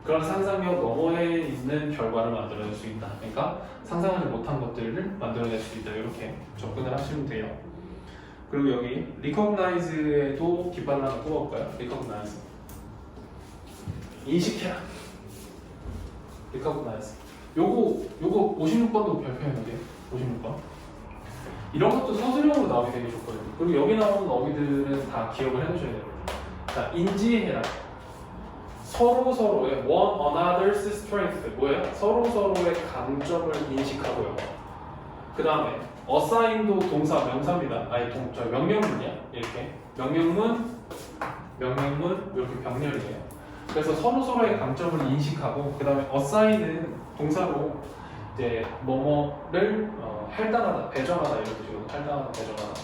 Speaker 1: 그런 상상력 너머에 있는 결과를 만들어낼 수 있다. 그러니까 상상하지 못한 것들을 만들어낼 수 있다. 이렇게 접근을 하시면 돼요. 그리고 여기 recognize에도 깃발을 하나 꼽아볼까요? recognize 인식해라. recognize 요거 56번도 별표였는데 56번 이런 것도 서술형으로 나오기 되게 좋거든요. 그리고 여기 나오는 어휘들은 다 기억을 해놓으셔야 돼요. 자, 인지해라. 서로의 one another's strength 뭐예요? 서로의 강점을 인식하고요. 그 다음에 assign도 동사 명사입니다. 아니 명령문이야. 이렇게 명령문 이렇게 병렬이에요. 그래서 서로의 강점을 인식하고 그 다음에 assign은 동사로 이제 뭐뭐를 할당하다, 배정하다 이런 뜻이거든요. 할당하다, 배정하다.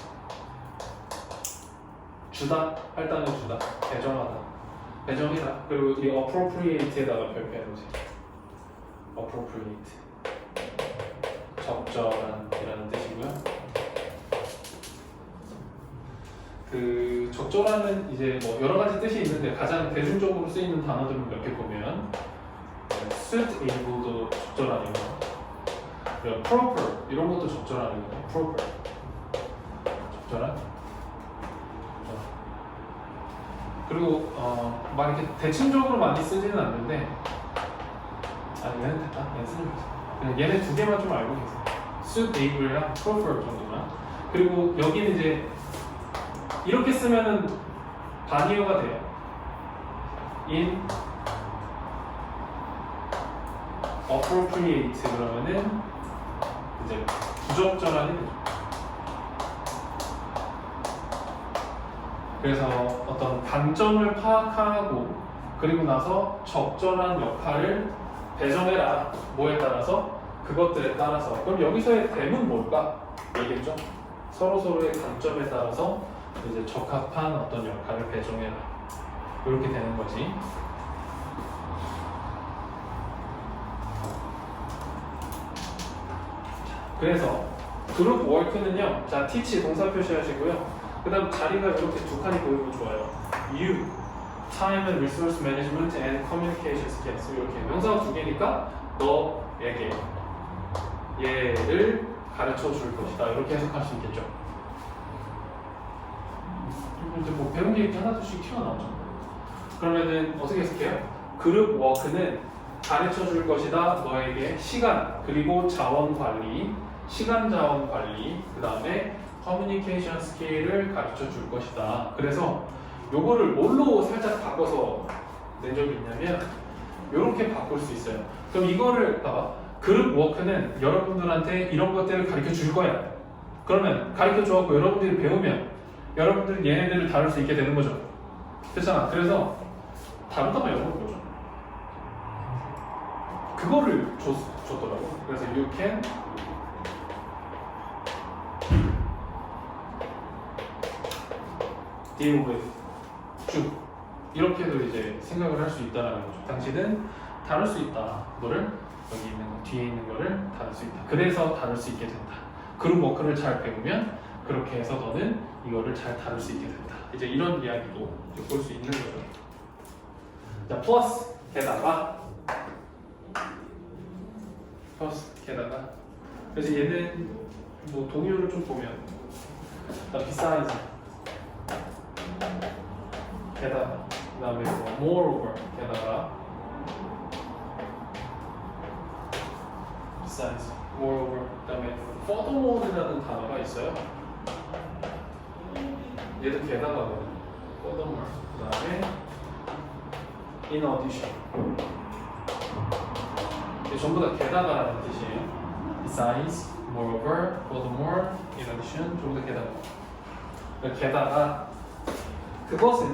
Speaker 1: 주다, 할당을 주다, 배정이다. 그리고 이 appropriate에다가 별표해 놓으세요. appropriate. 적절한이라는 뜻이고요. 그 적절한은 이제 뭐 여러 가지 뜻이 있는데 가장 대중적으로 쓰이는 단어들을 몇 개 보면 suit able도 적절한이고, 그리고 proper 이런 것도 적절한이고, proper 적절한. 그리고 막 이렇게 대칭적으로 많이 쓰지는 않는데, 얘는 됐다. 얘는 쓰는 거지. 그냥 얘네 두 개만 좀 알고 계세요. suit able이랑 proper 정도만. 그리고 여기는 이제 이렇게 쓰면은 반이어가 돼요. in appropriate 그러면은 이제 부적절한 해죠. 그래서 어떤 단점을 파악하고 그리고 나서 적절한 역할을 배정해라. 뭐에 따라서? 그것들에 따라서. 그럼 여기서의 댐은 뭘까? 얘기했죠? 서로서로의 단점에 따라서 이제 적합한 어떤 역할을 배정해라. 이렇게 되는 거지. 그래서 그룹 워크는요, 자, teach 동사 표시하시고요. 그 다음 자리가 이렇게 두 칸이 보이면 좋아요. You, Time and Resource Management and Communication Skills. 이렇게 명사가 두 개니까 너에게 얘를 가르쳐 줄 것이다. 이렇게 해석할 수 있겠죠. 이제 뭐 배운 게 이렇게 하나둘씩 튀어나오죠. 그러면은 어떻게 해석해요? 그룹 워크는 가르쳐 줄 것이다. 너에게 시간, 그리고 자원 관리, 시간 자원 관리, 그 다음에 커뮤니케이션 스킬을 가르쳐 줄 것이다. 그래서 요거를 뭘로 살짝 바꿔서 낸 적이 있냐면 요렇게 바꿀 수 있어요. 그럼 이거를 봐봐. 그룹 워크는 여러분들한테 이런 것들을 가르쳐 줄 거야. 그러면 가르쳐 줘갖고 여러분들이 배우면 여러분들은 얘네들을 다룰 수 있게 되는 거죠. 됐잖아. 그래서 다루다가 영어로 보죠. 그거를 줬더라고. 그래서 you can deal with 쭉 이렇게도 이제 생각을 할 수 있다라는 거죠. 당신은 다룰 수 있다. 뭐를 여기 있는 거 뒤에 있는 거를 다룰 수 있다. 그래서 다룰 수 있게 된다. 그룹 워크를 잘 배우면 그렇게 해서 너는 이거를 잘 다룰 수 있게 된다. 이제 이런 이야기도 볼 수 있는 거죠. 자, 플러스 게다가 그래서 얘는 뭐 동요를 좀 보면 besides 게다가 그 다음에 뭐 moreover 게다가 besides moreover 그 다음에 furthermore라는 단어가 있어요. 얘도 게다가거든. furthermore 그 다음에 in addition 전부 다 게다가라는 뜻이에요. Besides, moreover, furthermore, in addition, 전부 다 게다가. 게다가 그것은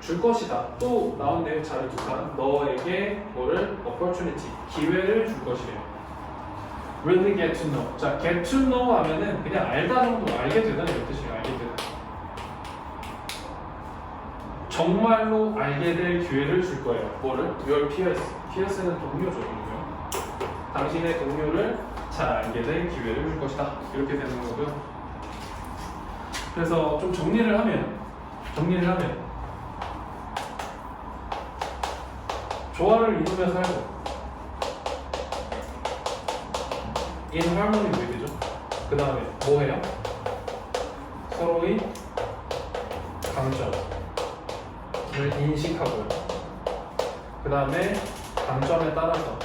Speaker 1: 줄 것이다. 또 나온대요. 자료 두 칸. 너에게 뭐를 opportunity, 기회를 줄 것이래요. Really get to know. 자, get to know 하면은 그냥 알다 정도, 알게 되다 이런 뜻이에요. 알게 되다. 정말로 알게 될 기회를 줄 거예요. 뭐를? Your peers. peers는 동료죠. 동료. 당신의 동료를 잘 알게 될 기회를 줄 것이다. 이렇게 되는 거고요. 그래서 좀 정리를 하면 조화를 이루며 살고 in harmony with죠. 그 다음에 뭐 해요? 서로의 강점을 인식하고요. 그 다음에 강점에 따라서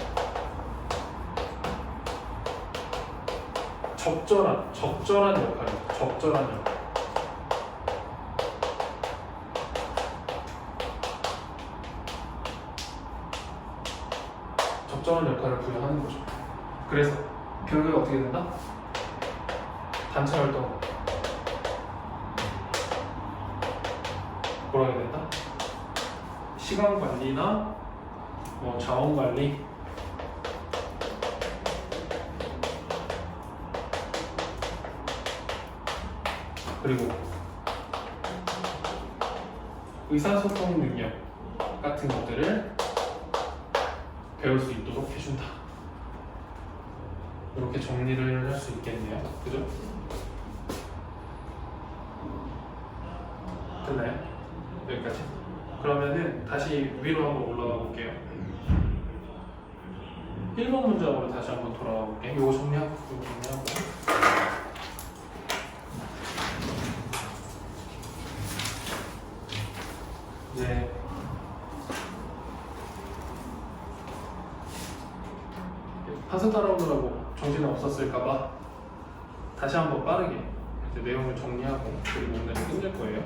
Speaker 1: 적절한 역할이죠. 적절한 역할. 적절한 역할을 부여하는 거죠. 그래서 결국에 어떻게 된다? 단체 활동 뭐라 해야 된다? 시간 관리나 뭐 자원 관리 그리고 의사소통 능력 같은 것들을 배울 수 있도록 해준다. 이렇게 정리를 할 수 있겠네요. 그죠? 됐나요? 여기까지. 그러면은 다시 위로 한번 올라가 볼게요. 1번 문장으로 다시 한번 돌아가 볼게요. 이거 정리하고. 이제 판서 따라오느라고 정신이 없었을까봐 다시 한번 빠르게 이제 내용을 정리하고 그리고 오늘 끝낼 거예요.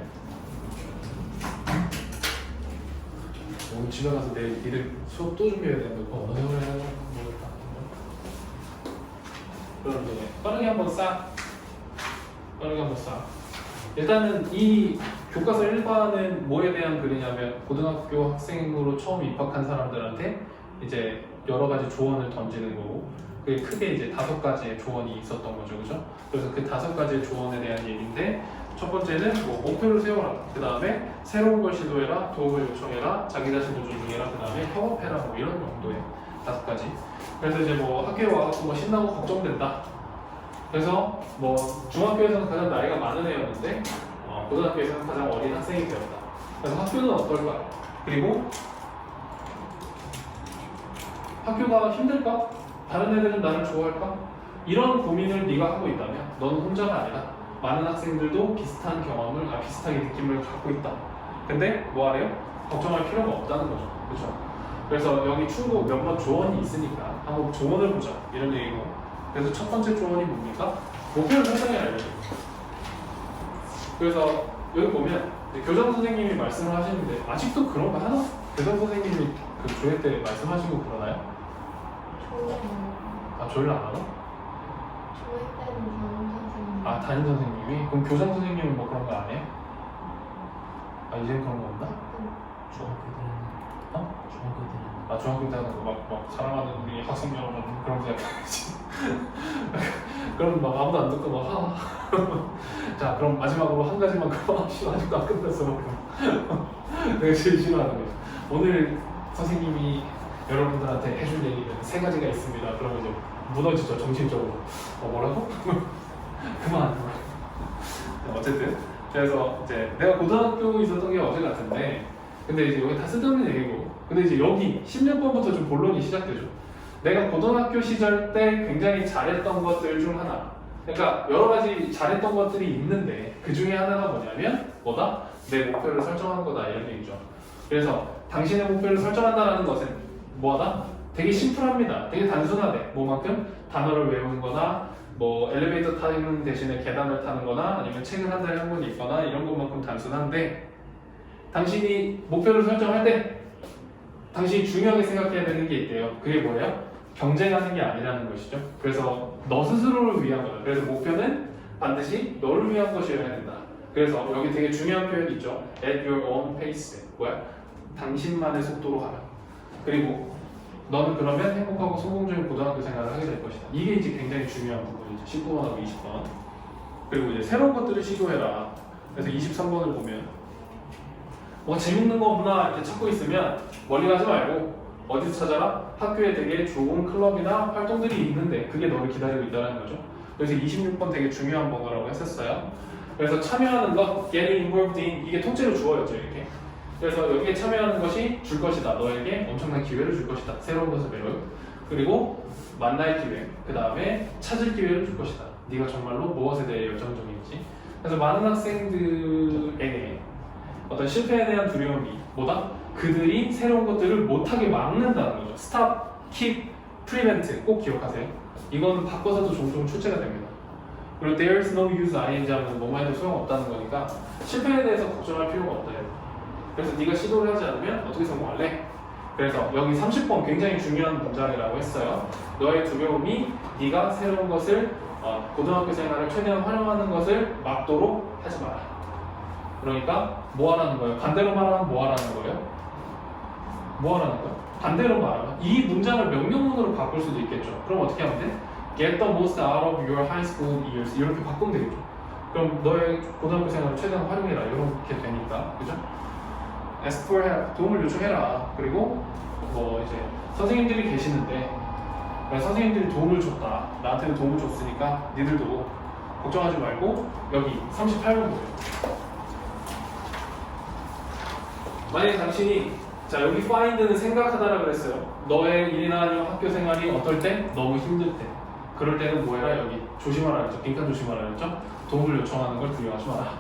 Speaker 1: 오늘 집에 가서 내일 일을 수업 또 준비해야 되는데 오늘 해야 모르겠다. 그럼 이제 빠르게 한번 일단은 이 교과서 1과는 뭐에 대한 글이냐면 고등학교 학생으로 처음 입학한 사람들한테 이제 여러 가지 조언을 던지는 거고 그게 크게 이제 5가지의 조언이 있었던 거죠, 그죠? 그래서 그 5가지의 조언에 대한 얘기인데 첫 번째는 뭐 목표를 세워라. 그 다음에 새로운 걸 시도해라. 도움을 요청해라. 자기 자신도 존중해라. 그 다음에 협업해라. 뭐 이런 정도의 5가지. 그래서 이제 뭐 학교에 와서 뭐 신나고 걱정된다. 그래서 뭐 중학교에서는 가장 나이가 많은 애였는데 고등학교에서는 가장 어린 학생이 되었다. 그래서 학교는 어떨까? 그리고 학교가 힘들까? 다른 애들은 나를 좋아할까? 이런 고민을 네가 하고 있다면 너는 혼자가 아니다. 많은 학생들도 비슷한 경험을, 비슷하게 느낌을 갖고 있다. 근데 뭐 하래요? 걱정할 필요가 없다는 거죠. 그렇죠? 그래서 여기 충고 몇몇 조언이 있으니까 한번 조언을 보자 이런 얘기고. 그래서 첫 번째 조언이 뭡니까? 목표를 설정해야 알려줘. 그래서 여기 보면 교장 선생님이 말씀을 하시는데 아직도 그런 거 하나? 교장 선생님이 그 조회 때 말씀하시고 그러나요? 조회를 안 하나?
Speaker 3: 조회 때는 담임 선생님.
Speaker 1: 담임 선생님이? 그럼 교장 선생님은 뭐 그런 거 안 해요? 이제는 그런 거 없나?
Speaker 2: 중학교 때는 중학교 때는
Speaker 1: 중학교 때 하는 거 막 사랑하는 우리 학생 여러분 그런 거 약간지 그럼 막 아무도 안 듣고 막 자 그럼 마지막으로 한 가지만 그만합시다. 아직도 안 끝났어. 내가 제일 싫어하는 거죠. 오늘 선생님이 여러분들한테 해줄 얘기는 3가지가 있습니다. 그러면 이제 무너지죠, 정신적으로. 뭐라고? 그만. 어쨌든 그래서 이제 내가 고등학교 있었던 게 어제 같은데 근데 이제 여기 다 쓸데없는 얘기고 근데 이제 여기 16번부터 좀 본론이 시작되죠. 내가 고등학교 시절 때 굉장히 잘했던 것들 중 하나. 그러니까 여러 가지 잘했던 것들이 있는데 그 중에 하나가 뭐냐면 뭐다? 내 목표를 설정한 거다 이런 얘기죠. 그래서 당신의 목표를 설정한다는 것은 뭐다? 되게 심플합니다. 되게 단순하대. 뭐만큼? 단어를 외우는 거나 뭐 엘리베이터 타는 대신에 계단을 타는 거나 아니면 책을 한 달에 한 권 읽거나 이런 것만큼 단순한데 당신이 목표를 설정할 때 당신이 중요하게 생각해야 되는 게 있대요. 그게 뭐예요? 경쟁하는 게 아니라는 것이죠. 그래서 너 스스로를 위한 거다. 그래서 목표는 반드시 너를 위한 것이어야 된다. 그래서 여기 되게 중요한 표현이 있죠. At your own pace. 뭐야? 당신만의 속도로 가라. 그리고 너는 그러면 행복하고 성공적인 고등학교 생활을 하게 될 것이다. 이게 이제 굉장히 중요한 부분이죠. 19번하고 20번. 그리고 이제 새로운 것들을 시도해라. 그래서 23번을 보면 뭐 재밌는 거 없나 이렇게 찾고 있으면 멀리 가지 말고 어디서 찾아라? 학교에 되게 좋은 클럽이나 활동들이 있는데 그게 너를 기다리고 있다는 거죠. 그래서 26번 되게 중요한 번호라고 했었어요. 그래서 참여하는 것, getting involved in 이게 통째로 주어였죠 이렇게. 그래서 여기에 참여하는 것이 줄 것이다. 너에게 엄청난 기회를 줄 것이다. 새로운 것을 배울. 그리고 만날 기회. 그 다음에 찾을 기회를 줄 것이다. 네가 정말로 무엇에 대해 열정적인지. 그래서 많은 학생들에게 어떤 실패에 대한 두려움이 뭐다? 그들이 새로운 것들을 못하게 막는다는 거죠. Stop, keep, prevent 꼭 기억하세요. 이건 바꿔서도 종종 출제가 됩니다. 그리고 there's no use ing 하면 뭐만 해도 소용없다는 거니까 실패에 대해서 걱정할 필요가 없다. 그래서 네가 시도를 하지 않으면 어떻게 성공할래? 그래서 여기 30번 굉장히 중요한 문장이라고 했어요. 너의 두려움이 네가 새로운 것을 고등학교 생활을 최대한 활용하는 것을 막도록 하지 마라. 그러니까 뭐 하라는 거예요? 반대로 말하면 뭐 하라는 거예요? 뭐 하라는 거예요? 반대로 말하면 이 문장을 명령문으로 바꿀 수도 있겠죠. 그럼 어떻게 하면 돼? Get the most out of your high school years 이렇게 바꾸면 되겠죠. 그럼 너의 고등학교 생활을 최대한 활용해라 이렇게 되니까 그죠? Ask for help 도움을 요청해라. 그리고 뭐 이제 선생님들이 계시는데 그래서 선생님들이 도움을 줬다. 나한테는 도움을 줬으니까 니들도 걱정하지 말고 여기 38번 보세요. 만약에 당신이 자 여기 find는 생각하다라 그랬어요. 너의 일이나 아니면 학교 생활이 어떨 때? 너무 힘들 때. 그럴 때는 뭐 해라? 여기 조심하라 그랬죠. 빈칸 조심하라 그랬죠. 도움을 요청하는 걸 두려워하지 마라.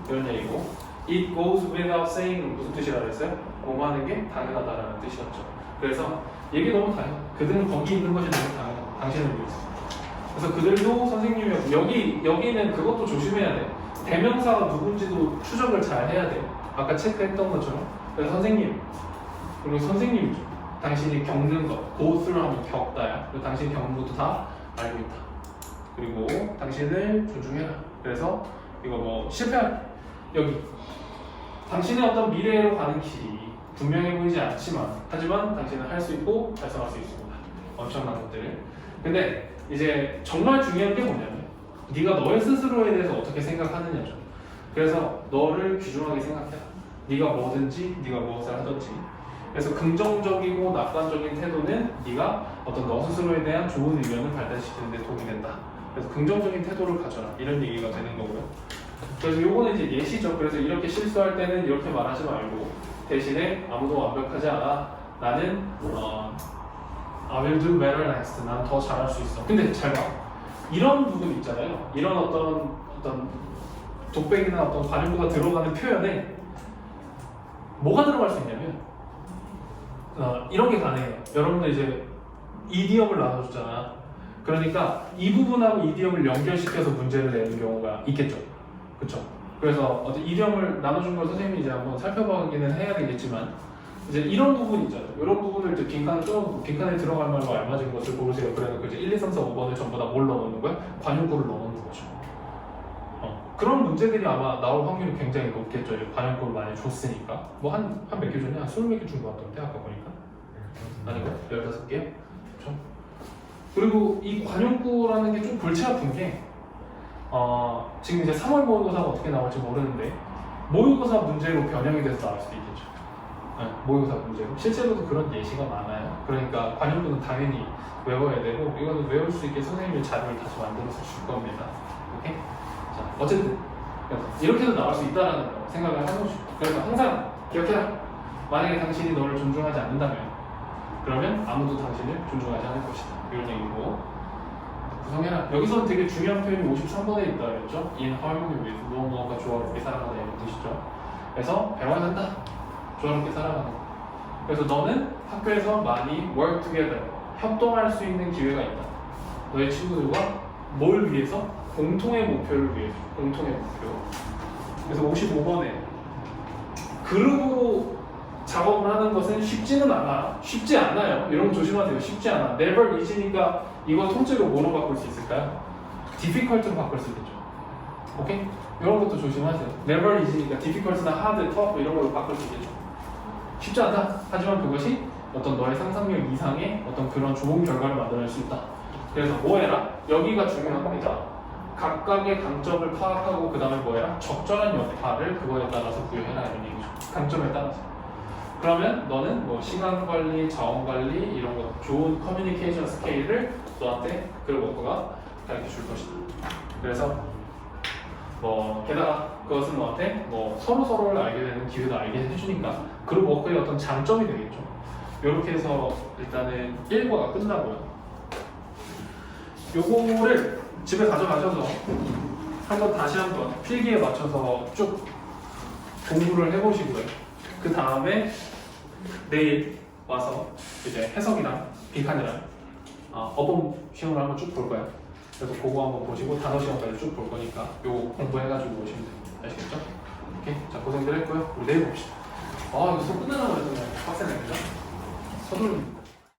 Speaker 1: 이런 얘기고 It goes without saying 무슨 뜻이라 그랬어요? 뭐하는 게 당연하다라는 뜻이었죠. 그래서 얘기 너무 당연. 그들은 거기 있는 것이 너무 당연하다. 당신을 위해서. 그래서 그들도 선생님이 여기는 그것도 조심해야 돼. 대명사가 누군지도 추적을 잘 해야 돼. 아까 체크했던 것처럼. 그래서 선생님 그리고 선생님이죠. 당신이 겪는 것, go through 하면 겪다야. 그리고 당신이 겪는 것도 다 알고 있다. 그리고 당신을 존중해라. 그래서 이거 뭐 실패할 여기 당신의 어떤 미래로 가는 길이 분명해 보이지 않지만 하지만 당신은 할 수 있고 달성할 수 있습니다. 엄청난 것들을. 근데 이제 정말 중요한 게 뭐냐면 네가 너의 스스로에 대해서 어떻게 생각하느냐죠. 그래서 너를 귀중하게 생각해라. 네가 뭐든지 네가 무엇을 하든지. 그래서 긍정적이고 낙관적인 태도는 네가 어떤 너 스스로에 대한 좋은 의견을 발달시키는 데 도움이 된다. 그래서 긍정적인 태도를 가져라. 이런 얘기가 되는 거고요. 그래서 요거는 이제 예시죠. 그래서 이렇게 실수할 때는 이렇게 말하지 말고 대신에 아무도 완벽하지 않아. 나는 I will do better next. 난 더 잘할 수 있어. 근데 잘 봐. 이런 부분 있잖아요. 이런 어떤 독백이나 어떤 관용구가 들어가는 표현에 뭐가 들어갈 수 있냐면 이런 게 가능해요. 여러분들 이제 이디엄을 나눠줬잖아. 그러니까 이 부분하고 이디엄을 연결시켜서 문제를 내는 경우가 있겠죠. 그렇죠? 그래서 어떤 이디엄을 나눠준 걸 선생님이 이제 한번 살펴보기는 해야 되겠지만 이제 이런 부분 있잖아요. 이런 부분을 이제 빈칸에 들어갈 말로 알맞은 것을 고르세요. 그래서 이제 1, 2, 3, 4, 5번을 전부 다 뭘 넣어놓는 거야? 관용구를 넣어놓는 거죠. 그런 문제들이 아마 나올 확률이 굉장히 높겠죠. 관용구를 많이 줬으니까. 뭐 한 몇 개 줬냐? 한 20몇 개 준 것 같던데 아까 보니까. 아니고 15개요? 그렇죠? 그리고 이 관용구라는 게 좀 골치 아픈 게 지금 이제 3월 모의고사가 어떻게 나올지 모르는데 모의고사 문제로 변형이 돼서 나올 수도 있겠죠. 네, 모의고사 문제로. 실제로도 그런 예시가 많아요. 그러니까 관용구는 당연히 외워야 되고 이거는 외울 수 있게 선생님이 자료를 다시 만들어서 줄 겁니다. 오케이? 자, 어쨌든 이렇게도 나올 수 있다는 거 생각을 해보시고 그래서 항상 기억해라. 만약에 당신이 너를 존중하지 않는다면 그러면 아무도 당신을 존중하지 않을 것이다. 이런 얘기고 구성해라. 여기서 되게 중요한 표현이 53번에 있다 그랬죠. In harmony with, 무엇무엇과 조화롭게 살아가다 이런 뜻이죠. 그래서 배워야 한다. 조화롭게 살아가는 거. 그래서 너는 학교에서 많이 work together, 협동할 수 있는 기회가 있다. 너의 친구들과 뭘 위해서? 공통의 목표를 위해서. 공통의 목표. 그래서 55번에 그룹으로 작업을 하는 것은 쉽지는 않아. 쉽지 않아요. 이런 거 조심하세요. 쉽지 않아. never easy니까 이걸 통째로 뭐로 바꿀 수 있을까요? difficult로 바꿀 수 있겠죠. 오케이? 이런 것도 조심하세요. never easy니까 difficult나 hard, tough 이런 걸로 바꿀 수 있겠죠. 쉽지 않다. 하지만 그것이 어떤 너의 상상력 이상의 어떤 그런 좋은 결과를 만들어낼 수 있다. 그래서 뭐 해라? 여기가 중요한 겁니다. 각각의 강점을 파악하고 그 다음에 뭐 해라? 적절한 역할을 그거에 따라서 부여해라 이런 얘기죠. 강점에 따라서. 그러면 너는 뭐 시간 관리, 자원 관리 이런 거 좋은 커뮤니케이션 스케일을 너한테 그룹 워크가 가르쳐 줄 것이다. 그래서 뭐 게다가 그것은 너한테 뭐 서로를 알게 되는 기회도 알게 해주니까 그룹 워크의 어떤 장점이 되겠죠. 이렇게 해서 일단은 1과가 끝나고요. 요거를 집에 가져가셔서 다시 한번 필기에 맞춰서 쭉 공부를 해보시고요. 그 다음에 내일 와서 이제 해석이랑 빈칸이랑 어법 시험을 한번 쭉 볼 거예요. 그래서 그거 한번 보시고 단어 시험까지 쭉 볼 거니까 요거 공부해가지고 오시면 됩니다. 아시겠죠? 오케이. 자, 고생들 했고요. 우리 내일 봅시다. 이거 수업 끝나자마자 빡세네, 그죠? 서둘릅니다.